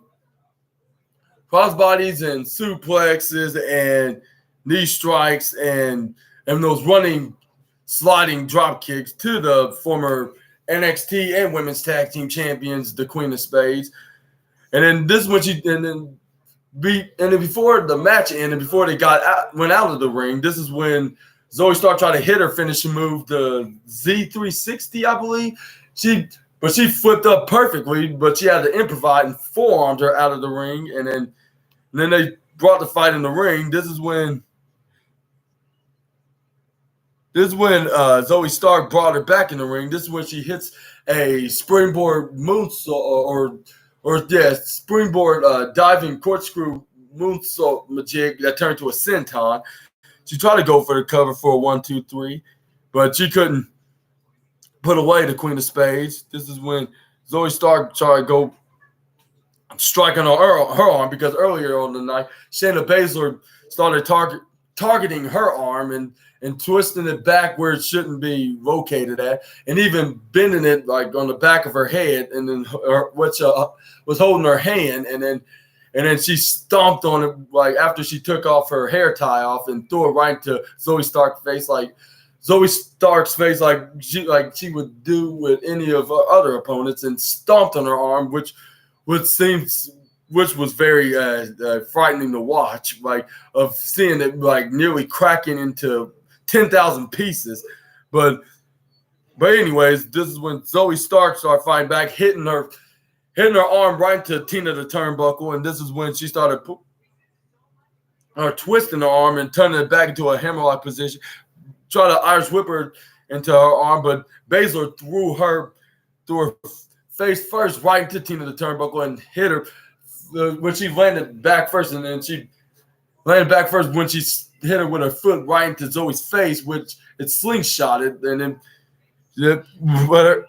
suplexes and knee strikes and those running sliding drop kicks to the former NXT and women's tag team champions, the Queen of Spades. And then before the match ended, before they went out of the ring, this is when Zoe Stark tried to hit her finishing move, the Z360, I believe. She flipped up perfectly, but she had to improvise and forearmed her out of the ring. And then they brought the fight in the ring. This is when Zoe Stark brought her back in the ring. This is when she hits a springboard moonsault springboard diving corkscrew moonsault majig that turned to a senton. She tried to go for the cover for a 1-2-3, but she couldn't put away the Queen of Spades. This is when Zoe Stark tried to go striking on her arm, because earlier on the night, Shayna Baszler started targeting her arm and twisting it back where it shouldn't be located at, and even bending it like on the back of her head, and then which was holding her hand, and then she stomped on it like after she took off her hair tie off and threw it right into Zoe Stark's face, like she would do with any of her other opponents, and stomped on her arm, which was very frightening to watch, of seeing it nearly cracking into 10,000 pieces. But anyways, this is when Zoe Stark started fighting back, hitting her arm right into Tina the turnbuckle, and this is when she started twisting her arm and turning it back into a hammerlock position, try to Irish whip her into her arm, but Baszler threw her face first right into Tina the turnbuckle and hit her when she landed back first, and then she landed back first when she hit her with her foot right into Zoe's face, which it slingshotted, and then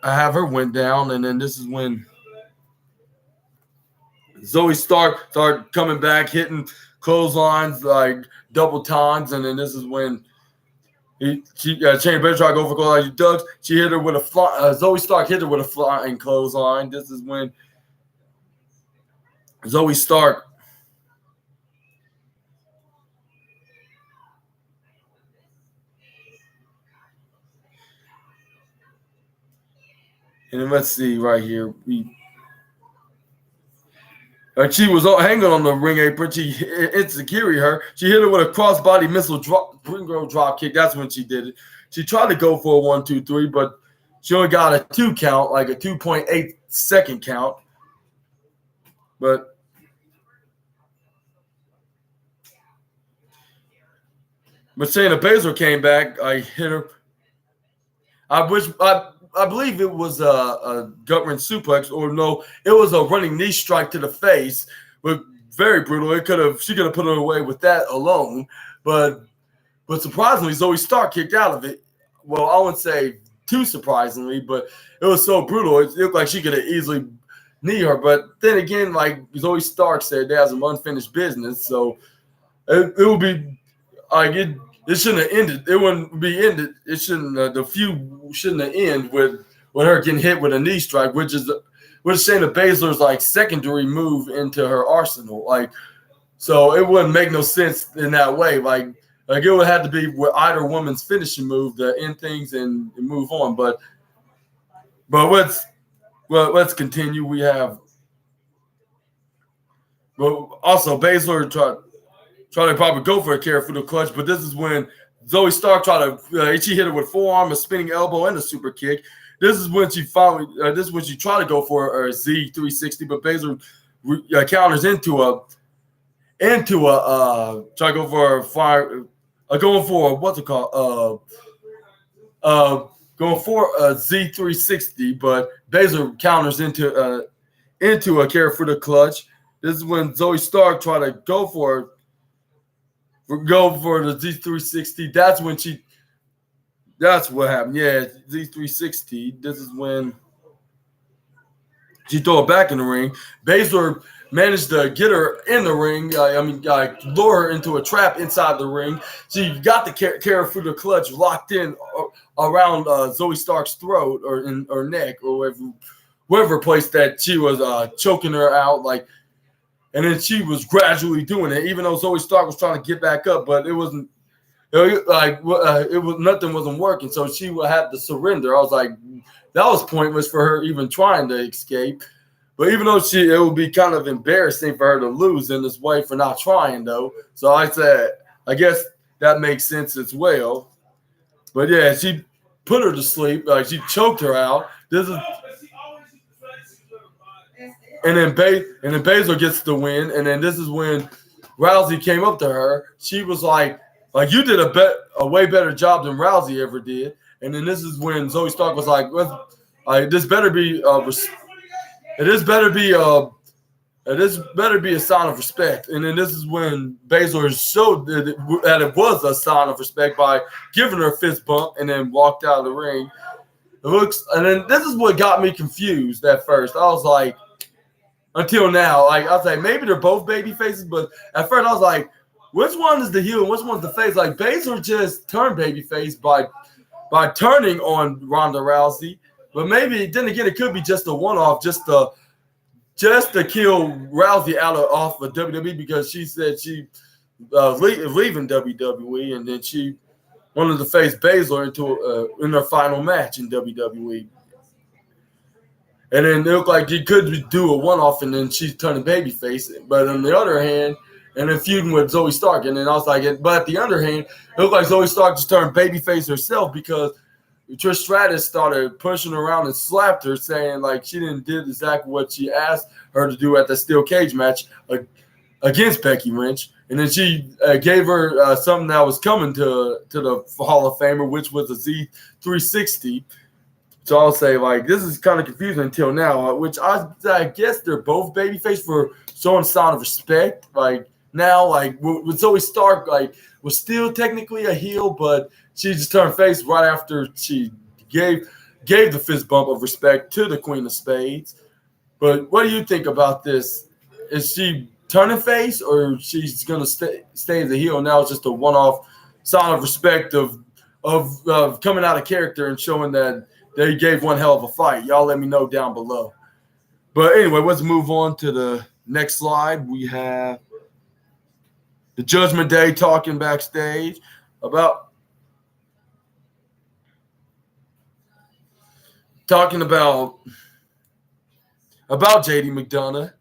have her went down. And then this is when Zoe Stark started coming back, hitting clotheslines like double times, and then this is when Shayna Baszler tried to go for clothesline ducks. She hit her with Zoe Stark hit her with a flying clothesline. This is when Zoe Stark and then let's see right here. She was hanging on the ring apron. She insecurity her. She hit her with a crossbody missile drop kick. That's when she did it. She tried to go for a 1-2-3, but she only got a 2 count, like a 2.8 second count. But Shayna Baszler came back. I hit her. I believe it was a gut wrench suplex, or no, it was a running knee strike to the face, but very brutal. She could have put her away with that alone, but surprisingly, Zoe Stark kicked out of it. Well, I wouldn't say too surprisingly, but it was so brutal. It looked like she could have easily knee her, but then again, like Zoe Stark said, they have some unfinished business, so it would be like it shouldn't have ended. It wouldn't be ended. It shouldn't. The feud shouldn't have ended with her getting hit with a knee strike, which is Shayna Baszler's secondary move into her arsenal. So it wouldn't make no sense in that way. It would have to be with either woman's finishing move to end things and move on. But let's continue. We have also Baszler trying to probably go for a Karafuda clutch, but this is when Zoe Stark she hit her with forearm, a spinning elbow, and a super kick. This is when she tried to go for a Z360, but Baszler counters into try to go for a fire, going for what's it called, going for a Z360, but Baszler counters into into a Karafuda clutch. This is when Zoe Stark tried to go for the Z360. That's what happened. Yeah, Z360. This is when she threw it back in the ring. Baszler managed to get her in the ring. Lure her into a trap inside the ring. She got the Karafuda clutch locked in around Zoe Stark's throat or in her neck or wherever place that she was choking her out. And then she was gradually doing it, even though Zoe Stark was trying to get back up, but it wasn't. Nothing wasn't working, so she would have to surrender. I was like, that was pointless for her even trying to escape. But even though it would be kind of embarrassing for her to lose in this way for not trying, though. So I said, I guess that makes sense as well. But yeah, she put her to sleep. She choked her out. And then Baszler gets the win. And then this is when Rousey came up to her. She was like you did a way better job than Rousey ever did. And then this is when Zoe Stark was like, this better be a sign of respect. And then this is when Baszler showed that it was a sign of respect by giving her a fist bump and then walked out of the ring. And then this is what got me confused at first. I was like, until now, I was like, maybe they're both baby faces, but at first I was like, which one is the heel and which one's the face? Baszler just turned babyface by turning on Ronda Rousey, but maybe then again it could be just a one-off, just to kill Rousey off of WWE because she said she leaving WWE, and then she wanted to face Baszler in her final match in WWE. And then it looked like he could do a one-off, and then she's turning babyface. But on the other hand, and then feuding with Zoe Stark. And then I was like, but at the other hand, it looked like Zoe Stark just turned babyface herself because Trish Stratus started pushing her around and slapped her, saying she didn't did exactly what she asked her to do at the steel cage match against Becky Lynch. And then she gave her something that was coming to the Hall of Famer, which was a Z360. So I'll say, this is kind of confusing until now, which I guess they're both babyface for showing a sign of respect. Now, with Zoe Stark, was still technically a heel, but she just turned face right after she gave the fist bump of respect to the Queen of Spades. But what do you think about this? Is she turning face, or she's gonna stay the heel? Now it's just a one-off sign of respect of coming out of character and showing that they gave one hell of a fight. Y'all let me know down below. But anyway, let's move on to the next slide. We have the Judgment Day talking backstage about JD McDonough.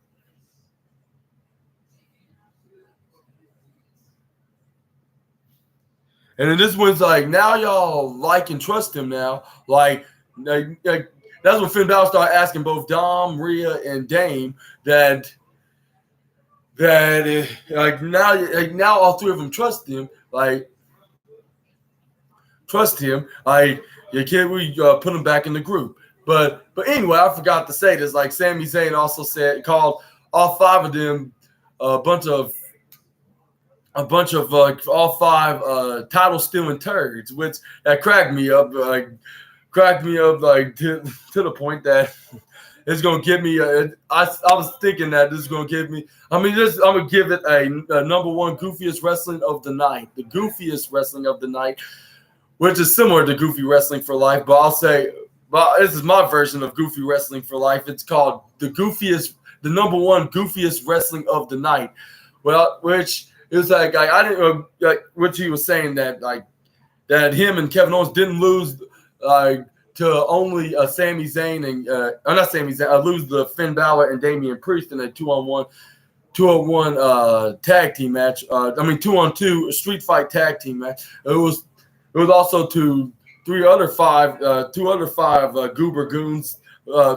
And then this one's now y'all like and trust him now. That's when Finn Balor started asking both Dom, Rhea, and Dame that now all three of them trust him. Can we put him back in the group? But anyway, I forgot to say this. Sami Zayn also called all five of them a bunch of all five title stealing turds, which that cracked me up to the point that it's gonna give me I was thinking that this is gonna give me. I'm gonna give it a number one goofiest wrestling of the night, the goofiest wrestling of the night, which is similar to Goofy Wrestling for Life, but I'll say, this is my version of Goofy Wrestling for Life. It's called the number one goofiest wrestling of the night. Well, which is I didn't what he was saying that that him and Kevin Owens didn't lose to only Sami Zayn and not Sami Zayn, lose the Finn Balor and Damian Priest in a 2-on-1 tag team match. 2-on-2 street fight tag team match. It was also to two other five Goober Goons,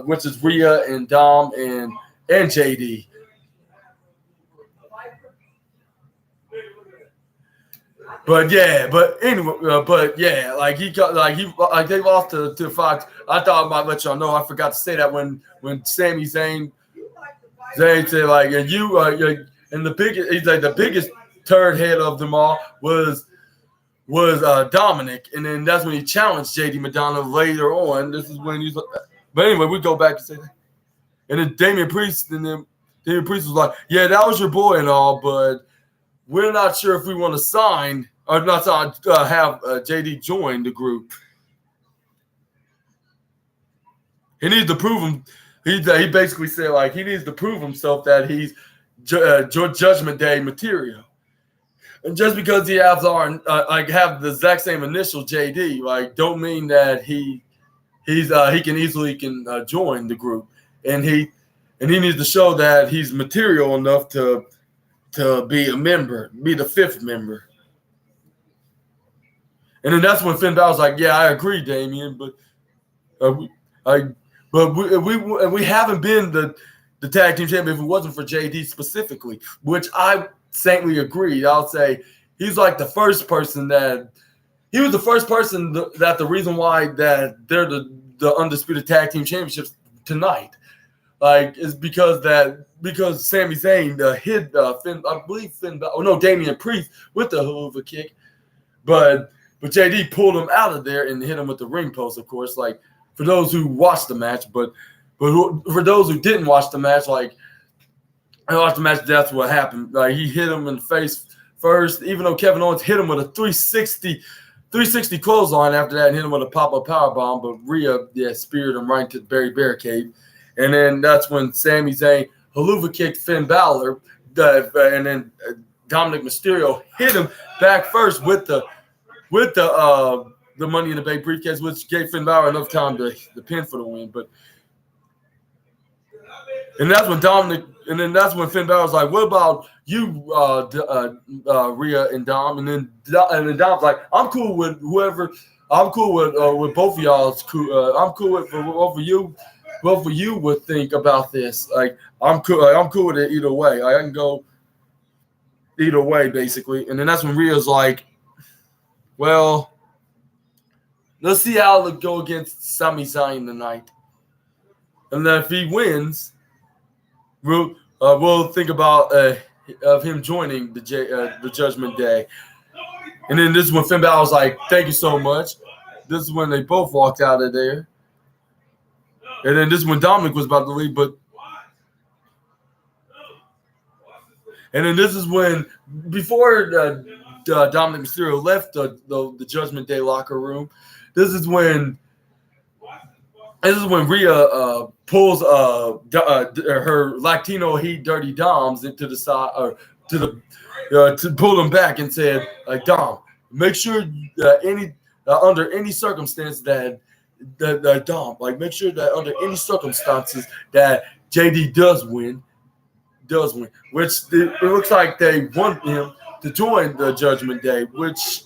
which is Rhea and Dom and JD. They lost to Fox. I thought I might let y'all know. I forgot to say that when Sami Zayn Zayn said like, and you, and the biggest, he's like the biggest turd head of them all was Dominic, and then that's when he challenged JD Madonna later on. This is when he's, but anyway, we go back and say that, and then Damian Priest was like, yeah, that was your boy and all, but we're not sure if we want to sign or not have JD join the group. He needs to prove him. He basically said like he needs to prove himself that he's Judgment Day material. And just because he has have the exact same initial JD, like don't mean that he can easily join the group, and he needs to show that he's material enough to be a member, be the fifth member. And then that's when Finn Balor's like, yeah, I agree, Damian, but we haven't been the tag team champion if it wasn't for JD specifically, which I saintly agreed. I'll say he's like the first person that he was the first person that the reason why that they're the undisputed tag team championships tonight, like is because Sami Zayn hit Damian Priest with the Hoover kick, but JD pulled him out of there and hit him with the ring post, of course, like for those who watched the match, but for those who didn't watch the match, like. I watched the match. That's what happened. Like he hit him in the face first, even though Kevin Owens hit him with a 360 clothesline after that, and hit him with a pop-up powerbomb. But Rhea, speared him right into the barricade, and then that's when Sami Zayn haluva kicked Finn Balor, and then Dominic Mysterio hit him back first with the Money in the Bank briefcase, which gave Finn Balor enough time to pin for the win, but. And that's when Finn Balor's like, "What about you, Rhea and Dom?" And then Dom's like, "I'm cool with whoever. I'm cool with both of y'all. I'm cool with both of you. Both of you would think about this. Like, I'm cool. I'm cool with it either way. I can go either way, basically." And then that's when Rhea's like, "Well, let's see how it'll go against Sami Zayn tonight, and then if he wins." We'll think about of him joining the Judgment Day, and then this is when Finn Balor was like, "Thank you so much." This is when they both walked out of there, and then this is when Dominic was about to leave, and then this is when before Dominic Mysterio left the Judgment Day locker room, this is when Rhea pulls her Latino Heat Dirty Doms into the side or to pull them back and said, like, Dom, make sure under any circumstance that Dom, like, make sure that under any circumstances that JD does win, which it looks like they want him to join the Judgment Day, which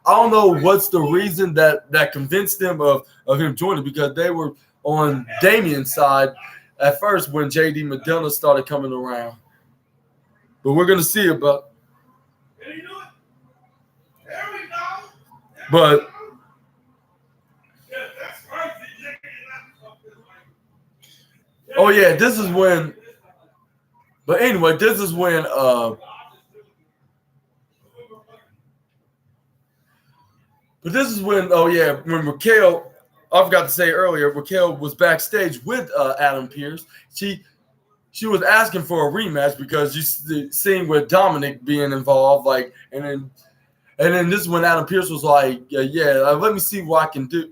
I don't know what's the reason that convinced them of him joining, because they were on Damian's side at first when JD Madonna started coming around. But we're going to see about. But oh yeah, this is when. But anyway, this is when when Raquel, I forgot to say earlier, Raquel was backstage with Adam Pearce. She was asking for a rematch because you seeing with Dominic being involved, like, and then this is when Adam Pearce was like, let me see what I can do.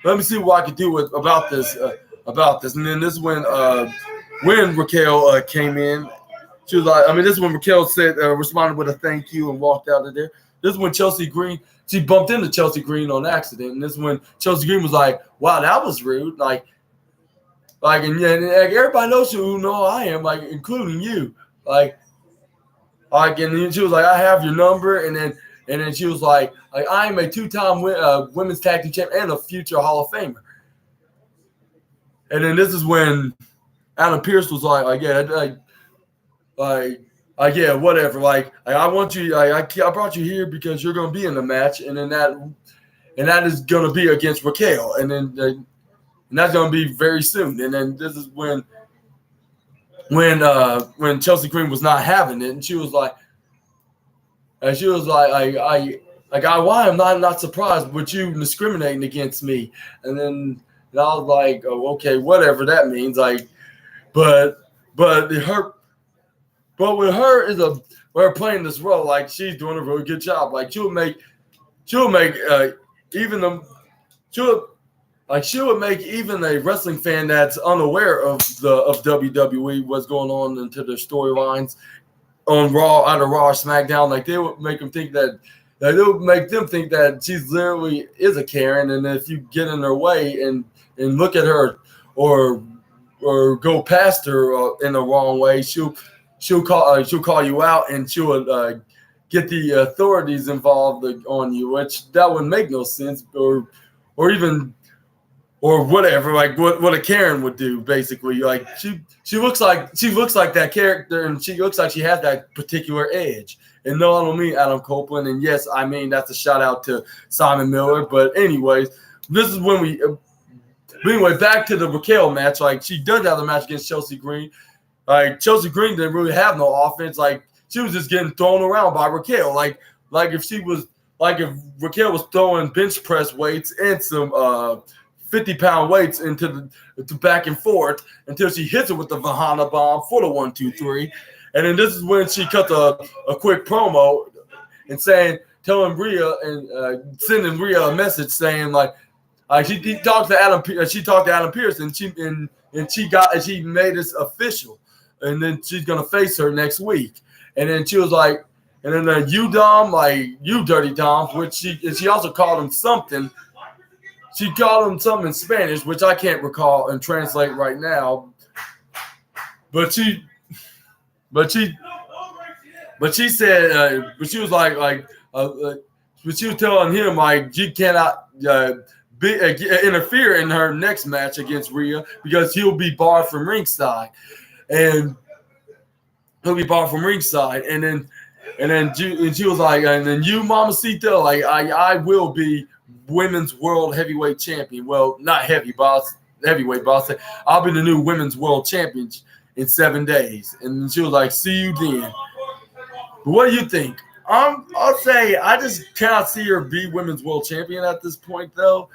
Let me see what I can do about this. And then this is when Raquel came in. She was like, this is when Raquel said, responded with a thank you and walked out of there. This is when Chelsea Green, she bumped into Chelsea Green on accident. And this is when Chelsea Green was like, wow, that was rude. And everybody knows who know I am, like, including you. And then she was like, I have your number. And then she was like I am a two-time women's tag team champ and a future Hall of Famer. And then this is when Adam Pearce was like whatever. I want you. I brought you here because you're going to be in the match, and that is going to be against Raquel, and that's going to be very soon. And then this is when when Chelsea Green was not having it, and she was like, why am I not surprised with you discriminating against me? And I was like, oh, okay, whatever that means. Like, but her, but with her is her playing this role, like she's doing a really good job. Like she would make even the she would make even a wrestling fan that's unaware of WWE what's going on into their storylines on Raw, either Raw or SmackDown. Like they would make them think that. Like they would make them think that she's literally is a Karen, and if you get in her way and look at her or go past her in the wrong way, she'll call you out, and she'll get the authorities involved on you, which that would make no sense, or whatever, like what a Karen would do, basically. Like she looks like that character, and she looks like she has that particular edge. And no, I don't mean Adam Copeland, and yes, I mean that's a shout out to Simon Miller. But anyways, this is when we. Anyway, back to the Raquel match. Like she does have the match against Chelsea Green. Like Chelsea Green didn't really have no offense. Like she was just getting thrown around by Raquel. Like if Raquel was throwing bench press weights and some 50-pound weights into the back and forth until she hits it with the Vahana bomb for the 1-2-3. And then this is when she cut a quick promo and telling Rhea and sending Rhea a message saying like she talked to Adam Pearce, and she made this official, and then she's gonna face her next week. And then she was like, and then you Dom, like you dirty Dom, which she also called him something. She called him something in Spanish, which I can't recall and translate right now. But she said, but she was but she was telling him like you cannot interfere in her next match against Rhea because he'll be barred from ringside, and and then she was like, and then you, Mamacita, like I will be women's world heavyweight champion. Well, not heavyweight, boss. I'll be the new women's world champion in 7 days. And she was like, see you then. But what do you think? I'll say I just cannot see her be women's world champion at this point, though,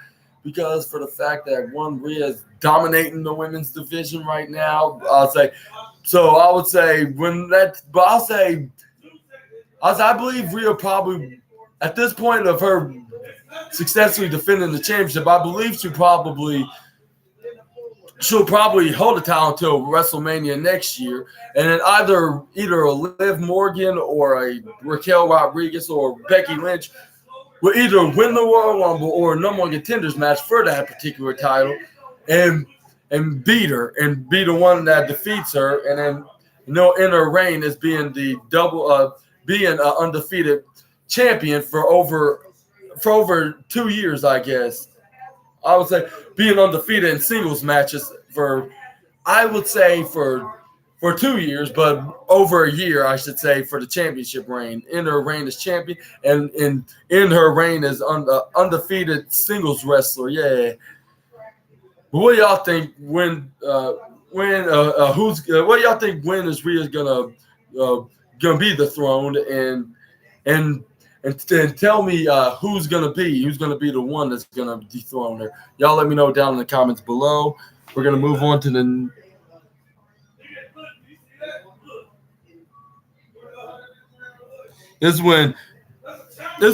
because for the fact that Rhea is dominating the women's division right now. I would say I believe Rhea probably at this point of her successfully defending the championship, I believe she'll probably hold the title until WrestleMania next year, and then either a Liv Morgan or a Raquel Rodriguez or Becky Lynch will either win the Royal Rumble or a number one contenders match for that particular title, and beat her and be the one that defeats her, and then in her reign as being the being an undefeated champion for over 2 years, I guess. I would say being undefeated in singles matches for 2 years, but over a year, I should say, for the championship reign. In her reign as champion, and in her reign as undefeated singles wrestler. Yeah. But what do y'all think when is Rhea gonna be dethroned, and tell me who's gonna be the one that's gonna dethrone her. Y'all let me know down in the comments below. We're gonna move on to the. This is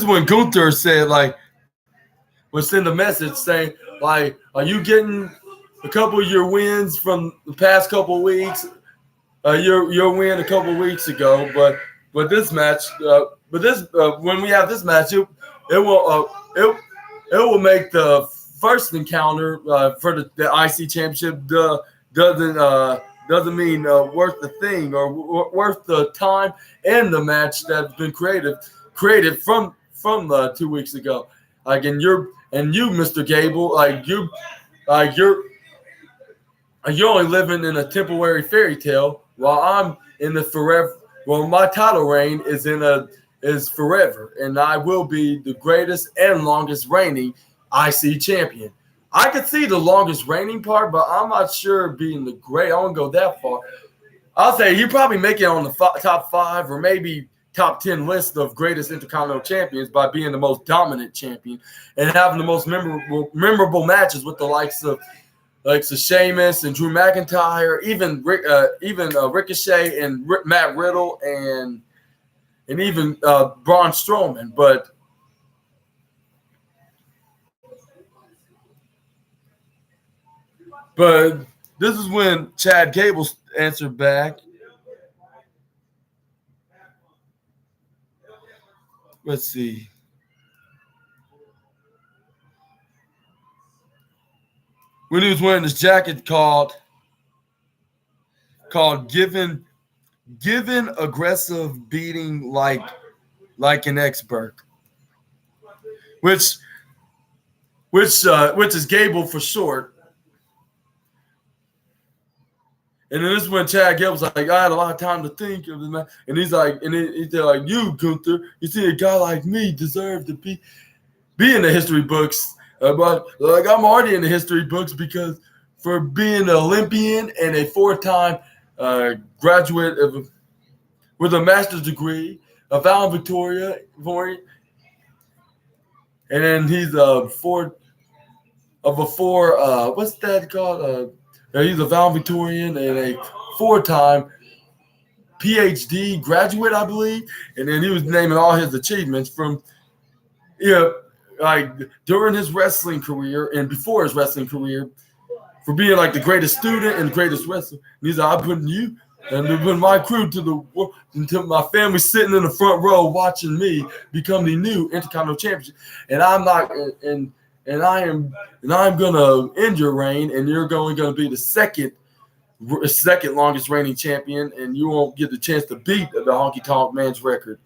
when Gunther said would send a message saying like, are you getting a couple of your wins from the past couple of weeks? Your win a couple of weeks ago, but this match, when we have this match, it will make the first encounter for the IC championship doesn't mean worth the thing or worth the time and the match that's been created from 2 weeks ago. Like you, Mr. Gable, you're only living in a temporary fairy tale while I'm in the forever. Well, my title reign is forever, and I will be the greatest and longest reigning IC champion. I could see the longest reigning part, but I'm not sure being the great. I won't go that far. I'll say he probably make it on the top 5 or maybe top 10 list of greatest Intercontinental champions by being the most dominant champion and having the most memorable matches with the likes of Sheamus and Drew McIntyre, even Ricochet and Matt Riddle and even Braun Strowman. But this is when Chad Gable answered back. Let's see. When he was wearing this jacket called "Given Aggressive Beating Like an Expert," which is Gable for short. And then this is when Chad Gable was like, I had a lot of time to think of this, and he's like, they're like, you, Gunther, you see a guy like me deserve to be in the history books. But like, I'm already in the history books because for being an Olympian and a 4-time graduate with a master's degree, a valedictorian, and then he's what's that called? He's a valedictorian and a 4-time PhD graduate, I believe. And then he was naming all his achievements from, like during his wrestling career and before his wrestling career, for being like the greatest student and the greatest wrestler. And he's like, I'm putting you and putting my crew until my family sitting in the front row watching me become the new Intercontinental Champion. And I'm not and I'm gonna end your reign, and you're gonna be the second longest reigning champion, and you won't get the chance to beat the Honky Tonk Man's record.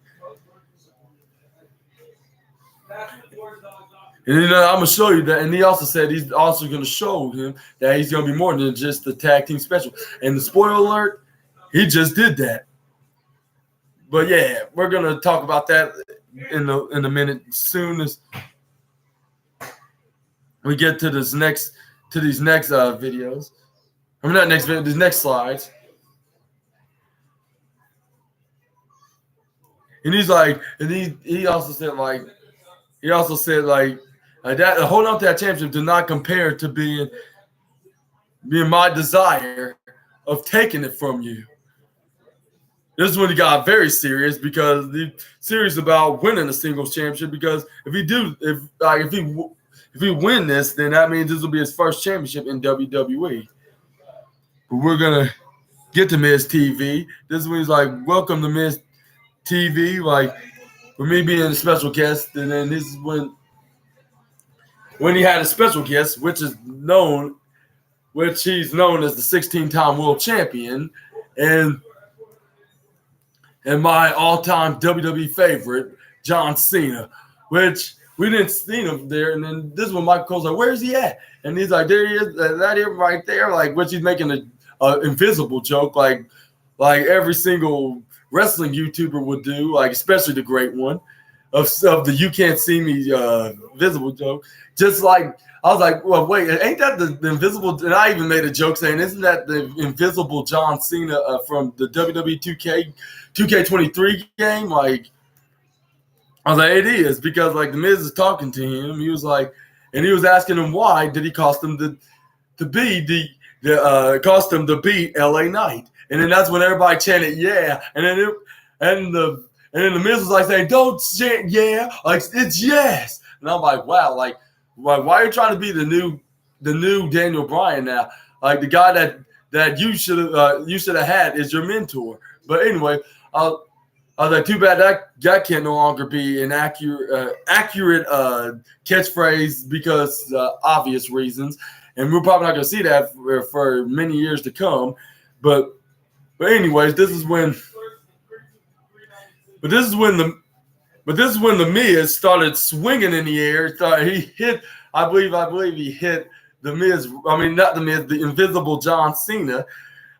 And then I'm gonna show you that. And he also said he's also gonna show him that he's gonna be more than just the tag team special. And the spoiler alert, he just did that. But yeah, we're gonna talk about that in a minute. As soon as we get to these next videos. I mean, not next video, these next slides. And he's like, and he also said that holding on to that championship did not compare to being my desire of taking it from you. This is when he got very serious, because he's serious about winning a singles championship. Because if he win this, then that means this will be his first championship in WWE. But we're gonna get to Miz TV. This is when he's like, "Welcome to Miz TV," like for me being a special guest. And then this is when he had a special guest, which he's known as the 16-time world champion, and my all-time WWE favorite, John Cena, which we didn't see him there. And then this is when Michael Cole's like, "Where's he at?" And he's like, "There he is, that here right there," like, which he's making an invisible joke, like every single wrestling YouTuber would do, like especially the great one of the "you can't see me" visible joke. Just like I was like, well, wait, ain't that the invisible? And I even made a joke saying, "Isn't that the invisible John Cena from the WWE 2K23 game?" Like, I was like, it is, because like the Miz is talking to him. He was like, and he was asking him why did he cost him to beat LA Knight. And then that's when everybody chanted "yeah," and then the Miz was like saying, "Don't chant yeah, like it's yes." And I'm like, wow, like why are you trying to be the new Daniel Bryan now? Like the guy that you should have had is your mentor. But anyway, I was like, too bad that can no longer be an accurate catchphrase because obvious reasons, and we're probably not going to see that for many years to come. But anyways, this is when the Miz started swinging in the air. He hit, I believe he hit the Miz. I mean, not the Miz, the invisible John Cena,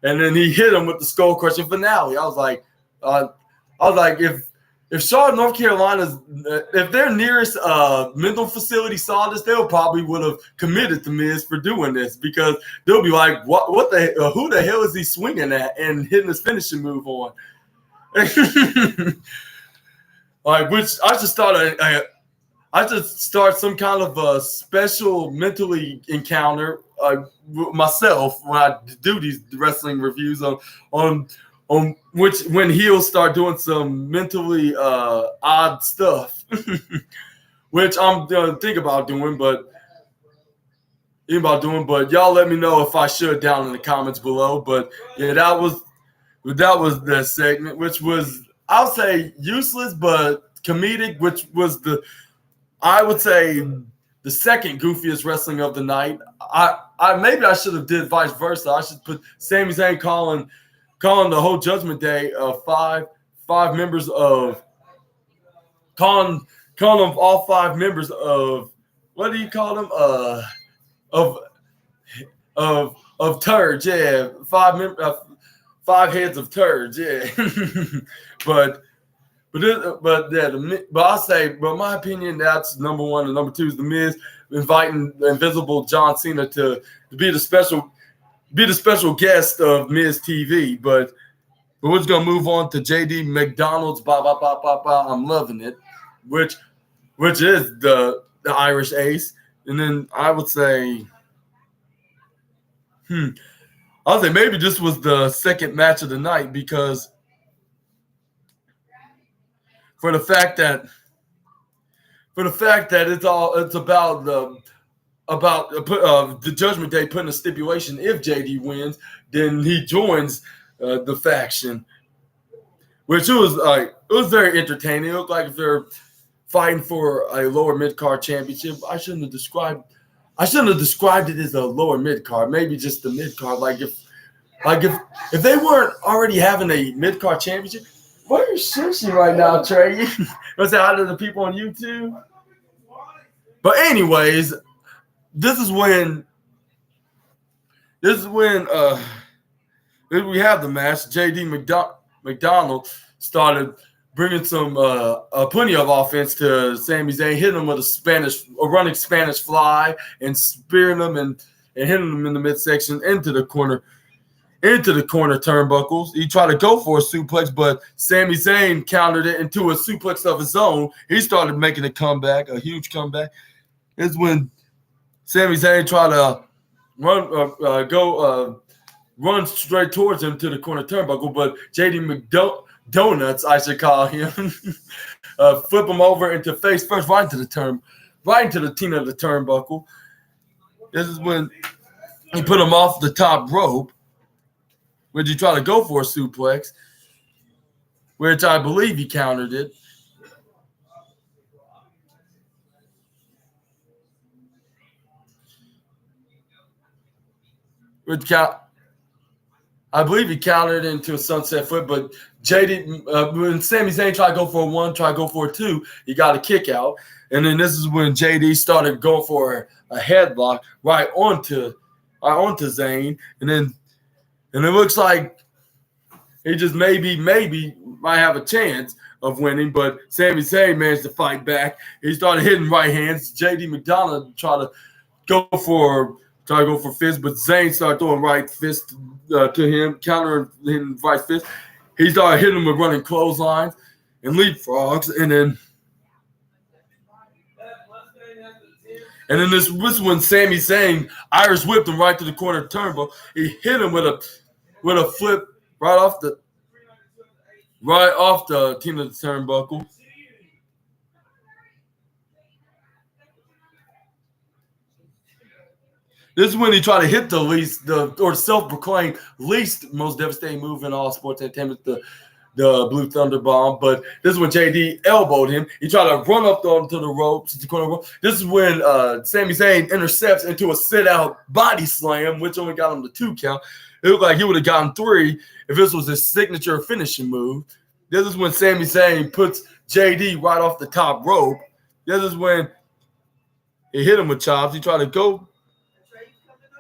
and then he hit him with the skull crushing finale. I was like, if Charlotte, North Carolina's, if their nearest mental facility saw this, they probably would have committed the Miz for doing this, because they'll be like, "What the? Who the hell is he swinging at and hitting his finishing move on?" Like, which I just thought I just start some kind of a special mentally encounter myself when I do these wrestling reviews on which when heels start doing some mentally odd stuff, which I'm gonna think about doing, but y'all let me know if I should down in the comments below. But yeah, that was the segment, which was, I'll say, useless but comedic, which was I would say the second goofiest wrestling of the night. Maybe I should have did vice versa. I should put Sami Zayn calling the whole Judgment Day of five members of calling them all 5 members of, what do you call them? Of turds, yeah. 5 heads of turds, yeah. but I'll say, but my opinion, that's number 1, and number 2 is the Miz inviting the Invisible John Cena to be the special guest of Miz TV. But we're just gonna move on to JD McDonald's. I'm loving it, which is the Irish Ace. And then I would say, I'll say maybe this was the second match of the night, because for the fact that it's about the Judgment Day putting a stipulation: if JD wins, then he joins the faction, which it was very entertaining. It looked like if they're fighting for a lower mid card championship. I shouldn't have described it as a lower mid card. Maybe just the mid card. Like if they weren't already having a mid card championship. Why are you shushing right now, Trey? You want to say hi to the people on YouTube? But anyways, this is when we have the match. JD McDonald started bringing some plenty of offense to Sami Zayn, hitting him with a running Spanish fly, and spearing him and hitting him in the midsection into the corner turnbuckles. He tried to go for a suplex, but Sami Zayn countered it into a suplex of his own. He started making a huge comeback. It's when Sami Zayn tried to run straight towards him to the corner turnbuckle, but JD McDonuts, I should call him, flip him over into face first, right into the teen of the turnbuckle. This is when he put him off the top rope. Would you try to go for a suplex, which I believe he countered it. I believe he countered into a sunset flip, but when Sami Zayn tried to go for a 1, tried to go for a 2, he got a kick out. And then this is when JD started going for a headlock right onto Zayn. And it looks like he just maybe might have a chance of winning, but Sami Zayn managed to fight back. He started hitting right hands. JD McDonald tried to go for fist, but Zayn started throwing right fist to him, countering him right fist. He started hitting him with running clotheslines and leapfrogs, and then this was when Sami Zayn Irish whipped him right to the corner turnbuckle. He hit him with a flip right off the team of the turnbuckle. This is when he tried to hit the self-proclaimed least most devastating move in all sports entertainment, the Blue Thunder Bomb. But this is when JD elbowed him. He tried to run up onto the ropes, the corner rope. This is when Sami Zayn intercepts into a sit-out body slam, which only got him the 2 count. It looked like he would have gotten 3 if this was his signature finishing move. This is when Sami Zayn puts JD right off the top rope. This is when he hit him with chops. He tried to go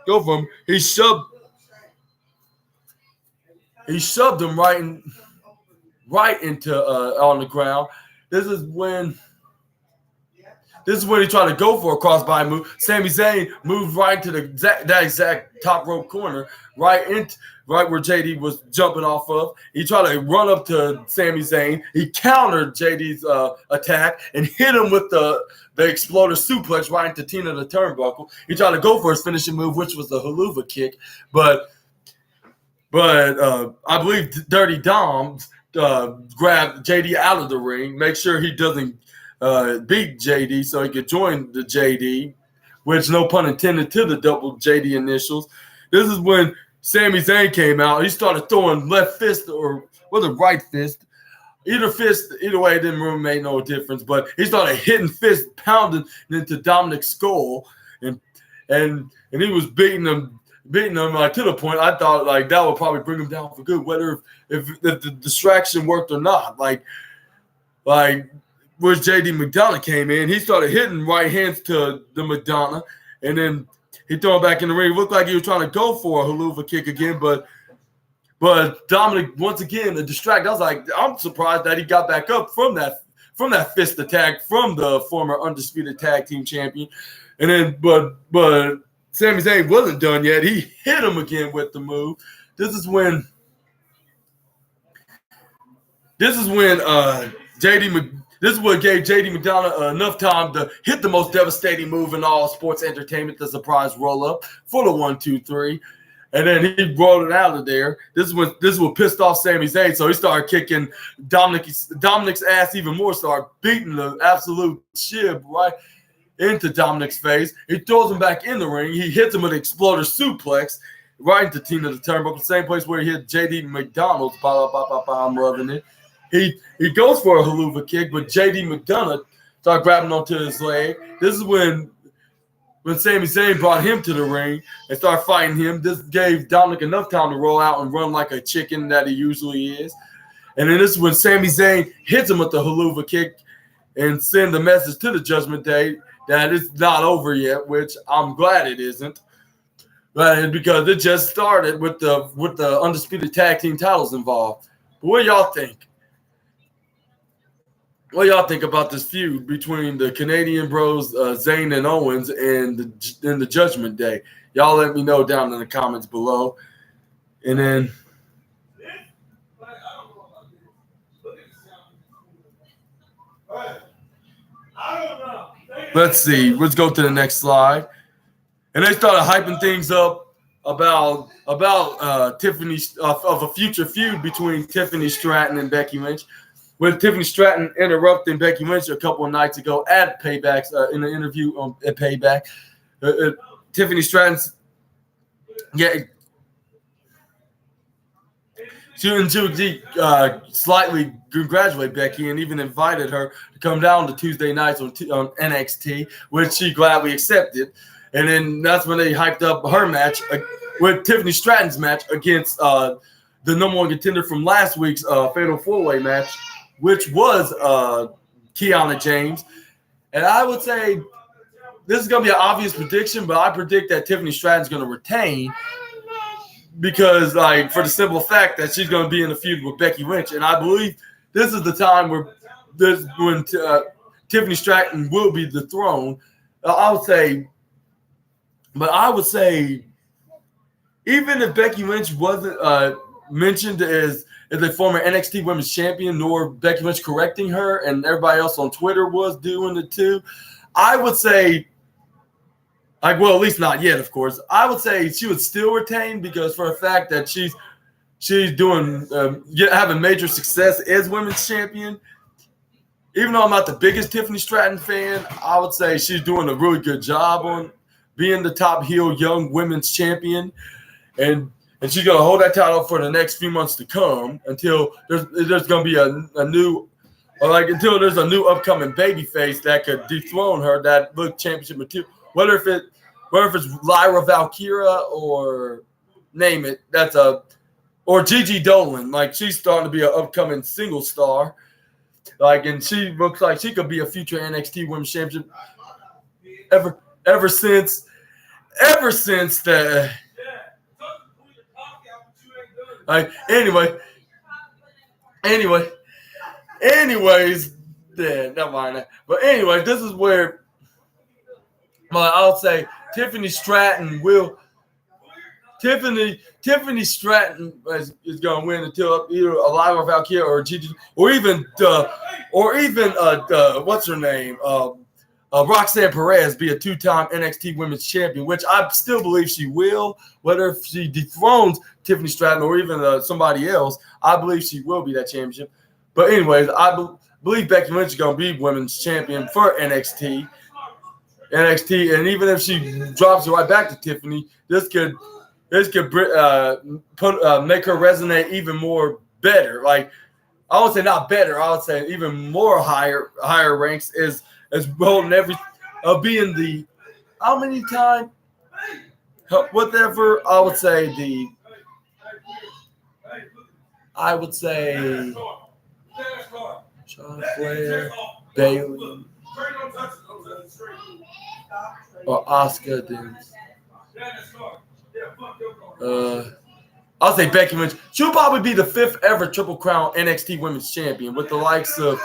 for him. He shoved him right in. right into on the ground. This is when he tried to go for a crossbody move. Sami Zayn moved right into that exact top rope corner, right where JD was jumping off of. He tried to run up to Sami Zayn. He countered JD's attack and hit him with the exploder suplex right into Tina the turnbuckle. He tried to go for his finishing move, which was the haluva kick, but I believe Dirty Dom grabbed JD out of the ring, make sure he doesn't beat JD so he could join the JD, which no pun intended to the double JD initials. This is when Sami Zayn came out. He started throwing left fist or a right fist. Either way, it didn't really make no difference. But he started hitting fist, pounding into Dominic's skull, and he was beating him like to the point I thought like that would probably bring him down for good, whether if the distraction worked or not. Like where JD McDonough came in, he started hitting right hands to the Madonna, and then he threw him back in the ring. It looked like he was trying to go for a haluva kick again, but Dominic once again a distract. I was like, I'm surprised that he got back up from that fist attack from the former undisputed tag team champion, and then but Sami Zayn wasn't done yet. He hit him again with the move. This is when This is what gave JD McDonough enough time to hit the most devastating move in all sports entertainment, the surprise roll-up for the 1-2-3. And then he rolled it out of there. This is what pissed off Sami Zayn, so he started kicking Dominic's ass even more, started beating the absolute shit right into Dominic's face. He throws him back in the ring. He hits him with an exploder suplex right into Tina the turnbuckle, the same place where he hit JD McDonald's. I'm loving it. He goes for a haluva kick, but JD McDonough started grabbing onto his leg. This is when Sami Zayn brought him to the ring and started fighting him. This gave Dominic enough time to roll out and run like a chicken that he usually is. And then this is when Sami Zayn hits him with the haluva kick and send the message to the Judgment Day that it's not over yet, which I'm glad it isn't. Right, because it just started with the undisputed tag team titles involved. But what y'all think? What do y'all think about this feud between the Canadian Bros, Zayn and Owens, and the Judgment Day? Y'all let me know down in the comments below. And then let's see. Let's go to the next slide. And they started hyping things up about Tiffany of a future feud between Tiffany Stratton and Becky Lynch. With Tiffany Stratton interrupting Becky Lynch a couple of nights ago at Payback's in an interview at Payback. Tiffany Stratton's she slightly congratulate Becky and even invited her to come down to Tuesday nights on NXT, which she gladly accepted. And then that's when they hyped up her match with Tiffany Stratton's match against the number one contender from last week's Fatal 4-Way match, which was Kiana James. And I would say this is going to be an obvious prediction, but I predict that Tiffany Stratton's going to retain because, like, for the simple fact that she's going to be in a feud with Becky Lynch. And I believe this is the time when Tiffany Stratton will be dethroned. I would say, even if Becky Lynch wasn't mentioned as a former NXT Women's Champion, nor Becky Lynch correcting her, and everybody else on Twitter was doing it too, I would say, at least not yet, of course. I would say she would still retain because for a fact that she's doing having major success as Women's Champion. Even though I'm not the biggest Tiffany Stratton fan, I would say she's doing a really good job on being the top heel young Women's Champion, and she's going to hold that title for the next few months to come until there's going to be until there's a new upcoming babyface that could dethrone her, that look championship material. Whether if it's Lyra Valkyria or name it, or Gigi Dolan. Like, she's starting to be an upcoming single star. And she looks like she could be a future NXT Women's Champion. Ever since the. Anyway, Anyways, yeah, never mind that. But anyway, this is where I'll say Tiffany Stratton will. Tiffany Stratton is going to win until either Alive or Valkyria or Gigi or even what's her name Roxanne Perez be a two-time NXT Women's Champion, which I still believe she will. Whether if she dethrones Tiffany Stratton or even somebody else, I believe she will be that championship. But anyways, I believe Becky Lynch is going to be Women's Champion for NXT, and even if she drops it right back to Tiffany, this could make her resonate even more better. Like, I would say not better, I would say even more higher ranks as holding being the how many time whatever I would say Charlotte Flair, Bayley, or Asuka Dance. I'll say Becky Lynch. She'll probably be the 5th ever Triple Crown NXT Women's Champion with the likes of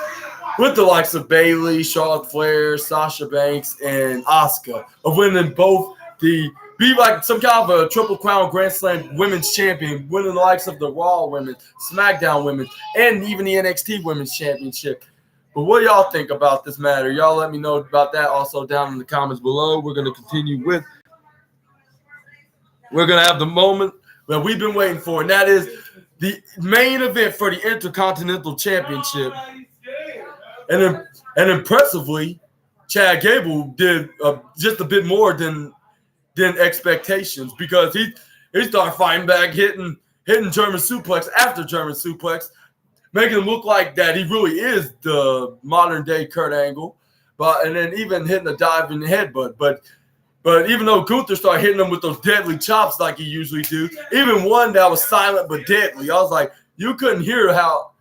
Bayley, Charlotte Flair, Sasha Banks, and Asuka, of winning both be like some kind of a Triple Crown Grand Slam Women's Champion, winning the likes of the Raw Women, SmackDown Women, and even the NXT Women's Championship. But what do y'all think about this matter? Y'all let me know about that also down in the comments below. We're going to continue with. We're going to have the moment that we've been waiting for, and that is the main event for the Intercontinental Championship. And impressively, Chad Gable did just a bit more than expectations, because he started fighting back, hitting German suplex after German suplex, making him look like that he really is the modern day Kurt Angle, and then even hitting a dive in the headbutt. But even though Gunther started hitting him with those deadly chops like he usually do, even one that was silent but deadly, I was like, you couldn't hear how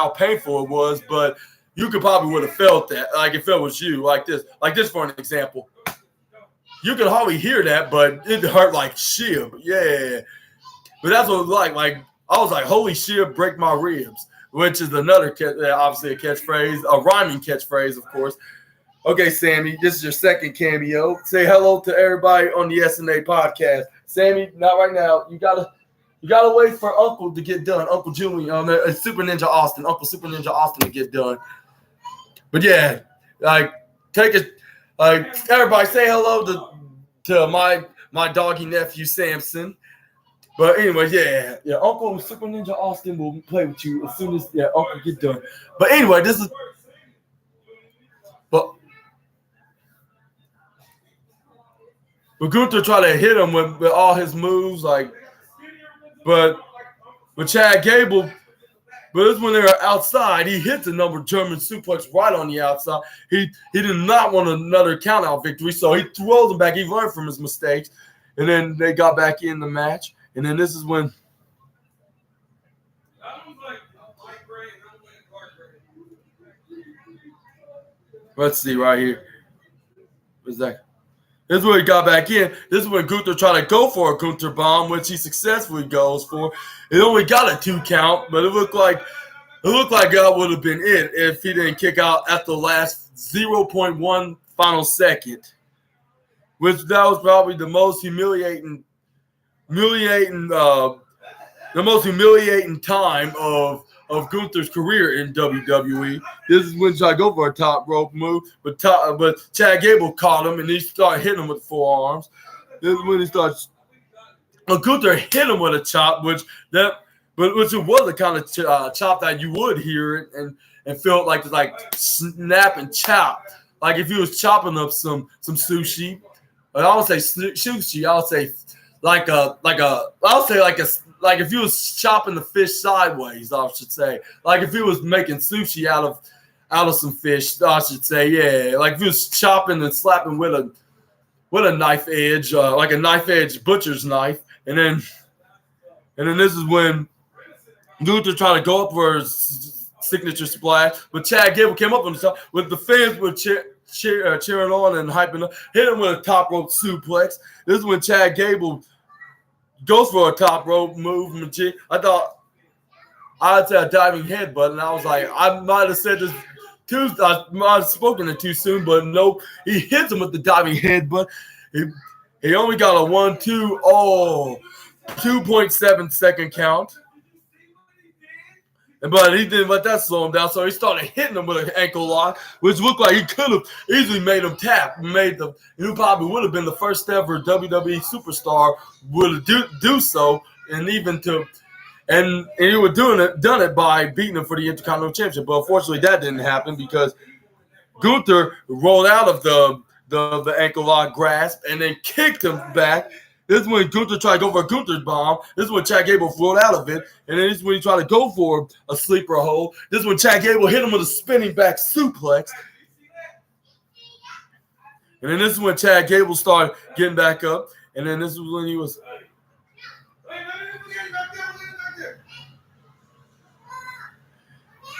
painful it was, but you could probably would have felt that, like if it was you, like this for an example. You could hardly hear that, but it hurt like shit. Yeah. But that's what it was like. Like, I was like, holy shit, break my ribs, which is another, obviously a catchphrase, a rhyming catchphrase, of course. Okay, Sammy, this is your second cameo. Say hello to everybody on the SNA podcast. Sammy, not right now. You gotta wait for Uncle to get done. Uncle Julian, Super Ninja Austin, Uncle Super Ninja Austin to get done. But yeah, like everybody say hello to my doggy nephew Samson. But anyway, yeah, Uncle Super Ninja Austin will play with you as soon as Uncle get done. But anyway, but Gunther tried to hit him with all his moves, but Chad Gable. But it's when they were outside, he hit the number German suplex right on the outside. He did not want another count-out victory, so he throws him back. He learned from his mistakes, and then they got back in the match. And then this is when let's see right here. What's that? This is when he got back in. This is when Gunther tried to go for a Gunther bomb, which he successfully goes for. It only got a 2 count, but it looked like that would have been it if he didn't kick out at the last 0.1 final second. Which that was probably the most humiliating time of Gunther's career in WWE. This is when he tried to go for a top rope move, but Chad Gable caught him and he started hitting him with forearms. This is when he starts. Gunther hit him with a chop, which it was a kind of chop that you would hear and feel like snap and chop, like if he was chopping up some sushi. But I would say sushi. I would say like if he was chopping the fish sideways, I should say. Like if he was making sushi out of some fish, I should say, yeah. Like if he was chopping and slapping with a knife edge, like a knife edge butcher's knife, and then this is when Gunther tried to go up for his signature splash, but Chad Gable came up on the top with the fans were cheering on and hyping up, hit him with a top rope suplex. This is when Chad Gable goes for a top rope move. I I'd say a diving headbutt, and I was like, I might have said this I might have spoken it too soon, but nope. He hits him with the diving headbutt. He only got a 1-2. 2.7 second count. But he didn't let that slow him down, so he started hitting him with an ankle lock, which looked like he could have easily made him tap. He probably would have been the first ever WWE superstar would do so, and even to. And he would done it by beating him for the Intercontinental Championship. But unfortunately, that didn't happen because Gunther rolled out of the ankle lock grasp and then kicked him back. This is when Gunther tried to go for a Gunther's bomb. This is when Chad Gable rolled out of it. And then this is when he tried to go for a sleeper hold. This is when Chad Gable hit him with a spinning back suplex. And then this is when Chad Gable started getting back up. And then this is when he was...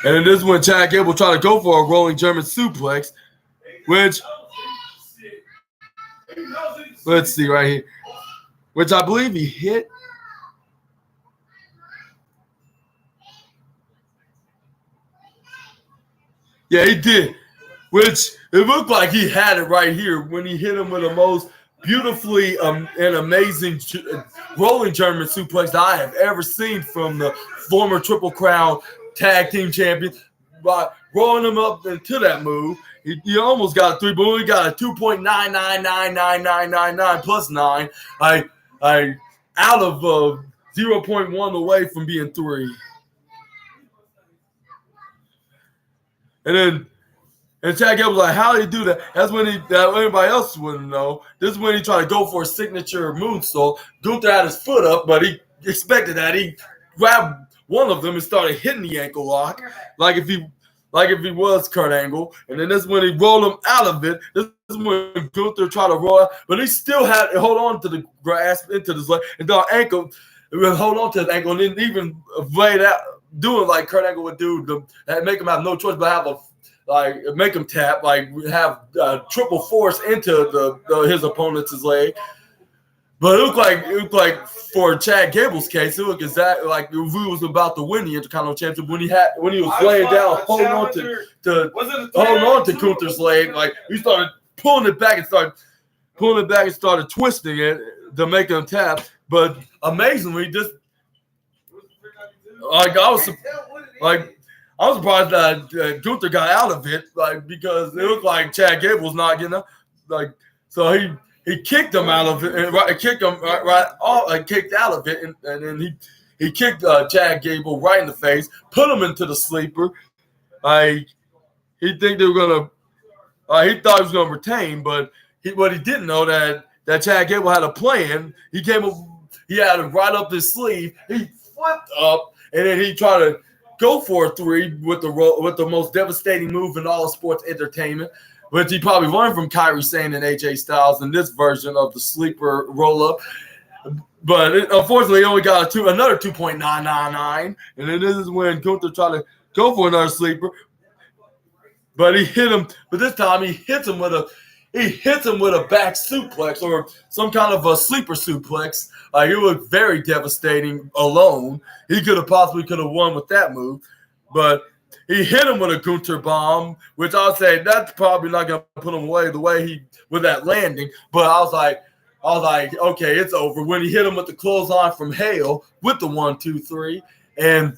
And then this is when Chad Gable tried to go for a rolling German suplex, which, let's see right here, which I believe he hit. Yeah, he did, which it looked like he had it right here when he hit him with the most beautifully and amazing rolling German suplex that I have ever seen from the former Triple Crown Tag Team Champion. By rolling him up into that move, he almost got a 3, but he got a 2.999999 plus 9. I out of 0.1 away from being 3. And Chad Gable was like, how did he do that? That's when everybody else wouldn't know. This is when he tried to go for a signature moonsault. Gunther had his foot up, but he expected that. He grabbed one of them and started hitting the ankle lock like if he was Kurt Angle. And then this is when he rolled him out of it. This is when Gunther tried to roll out, but he still had to hold on to the grasp into his leg and the ankle. Hold on to his ankle and then even lay it out, doing like Kurt Angle would do to make him have no choice but have make him tap, like have triple force into his opponent's leg. But it looked like for Chad Gable's case, it looked exactly like he was about to win the Intercontinental Championship when he was laying down, holding on to Gunther's leg. Like he started pulling it back and started twisting it to make him tap. But amazingly, I was surprised that Gunther got out of it, because it looked like Chad Gable was not getting up. So he kicked him out of it, and kicked him kicked out of it, and then he kicked Chad Gable right in the face, put him into the sleeper. He thought he was gonna retain, but what he didn't know that Chad Gable had a plan. He had it right up his sleeve. He flipped up, and then he tried to go for a 3 with the most devastating move in all of sports entertainment, which he probably learned from Kairi Sane and AJ Styles in this version of the sleeper roll-up. But unfortunately, he only got another 2.999. And then this is when Gunther tried to go for another sleeper. But he hit him. But this time he hits him with a back suplex or some kind of a sleeper suplex. It looked very devastating alone. He could have won with that move. But he hit him with a Gunther bomb, which I would say that's probably not going to put him away with that landing. But I was like, okay, it's over. When he hit him with the clothesline from Hale with the 1, 2, 3, and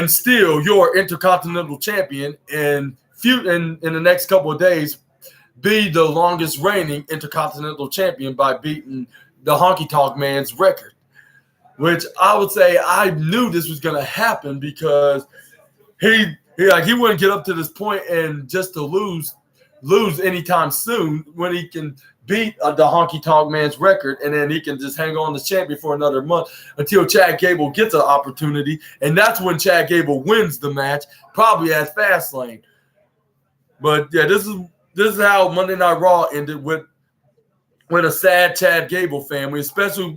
still your Intercontinental Champion, and in the next couple of days be the longest reigning Intercontinental Champion by beating the Honky Tonk Man's record, which I would say I knew this was going to happen because he wouldn't get up to this point and just to lose anytime soon when he can beat the Honky Tonk Man's record, and then he can just hang on to champion for another month until Chad Gable gets an opportunity, and that's when Chad Gable wins the match, probably at Fastlane. But yeah, this is how Monday Night Raw ended with a sad Chad Gable family, especially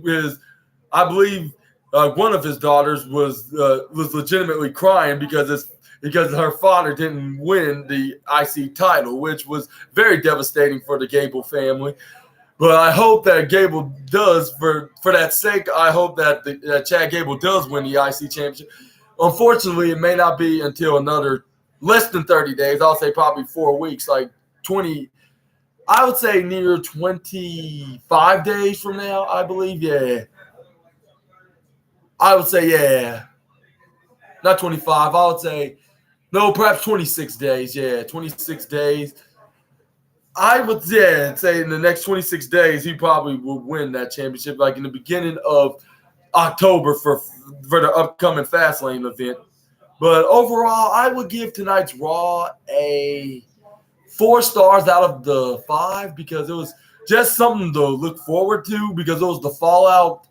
I believe one of his daughters was legitimately crying because her father didn't win the IC title, which was very devastating for the Gable family. But I hope that Gable does, for that sake, I hope that Chad Gable does win the IC championship. unfortunately, it may not be until another less than 30 days. I'll say probably 4 weeks, like 20. I would say near 25 days from now, I believe. Yeah. I would say, yeah. Not 25. I would say, no, perhaps 26 days. Yeah, 26 days. I would, say in the next 26 days, he probably will win that championship, like in the beginning of October for the upcoming Fastlane event. But overall, I would give tonight's Raw a 4 stars out of the 5 because it was just something to look forward to because it was the fallout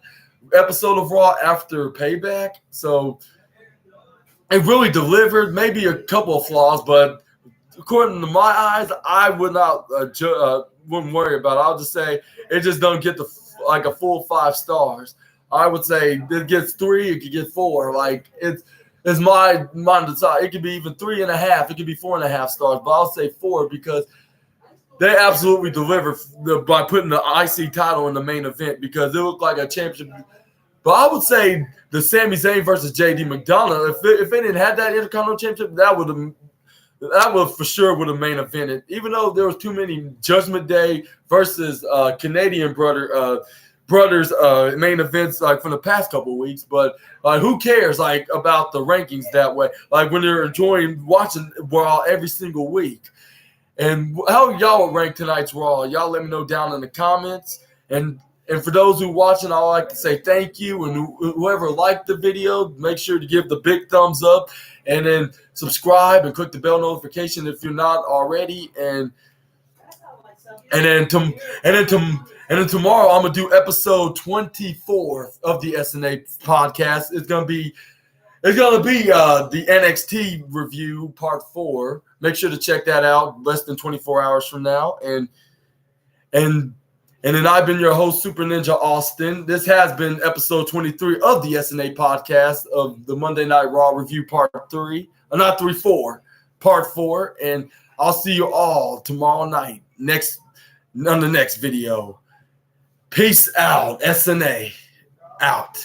episode of Raw after Payback. So it really delivered, maybe a couple of flaws, but according to my eyes, I would not wouldn't worry about it. I'll just say it just don't get like a full 5 stars. I would say it gets 3, it could get 4. Like it's my mind to decide. It could be even 3.5. It could be 4.5 stars, but I'll say 4 because they absolutely delivered by putting the IC title in the main event because it looked like a championship. But I would say the Sami Zayn versus JD McDonough, if they didn't have that Intercontinental Championship, that would for sure would have main evented. Even though there was too many Judgment Day versus Canadian brothers main events like from the past couple of weeks, but who cares like about the rankings that way? Like when they're enjoying watching Raw every single week. And how y'all would rank tonight's Raw? Y'all let me know down in the comments. And for those who are watching, I'd like to say thank you. And whoever liked the video, make sure to give the big thumbs up and then subscribe and click the bell notification if you're not already. And then tomorrow I'm gonna do episode 24 of the SNA podcast. It's gonna be the NXT review part 4. Make sure to check that out less than 24 hours from now. And then I've been your host, Super Ninja Austin. This has been episode 23 of the SNA podcast of the Monday Night Raw review part 3. Part 4. And I'll see you all tomorrow night on the next video. Peace out, SNA. Out.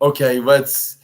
Okay, let's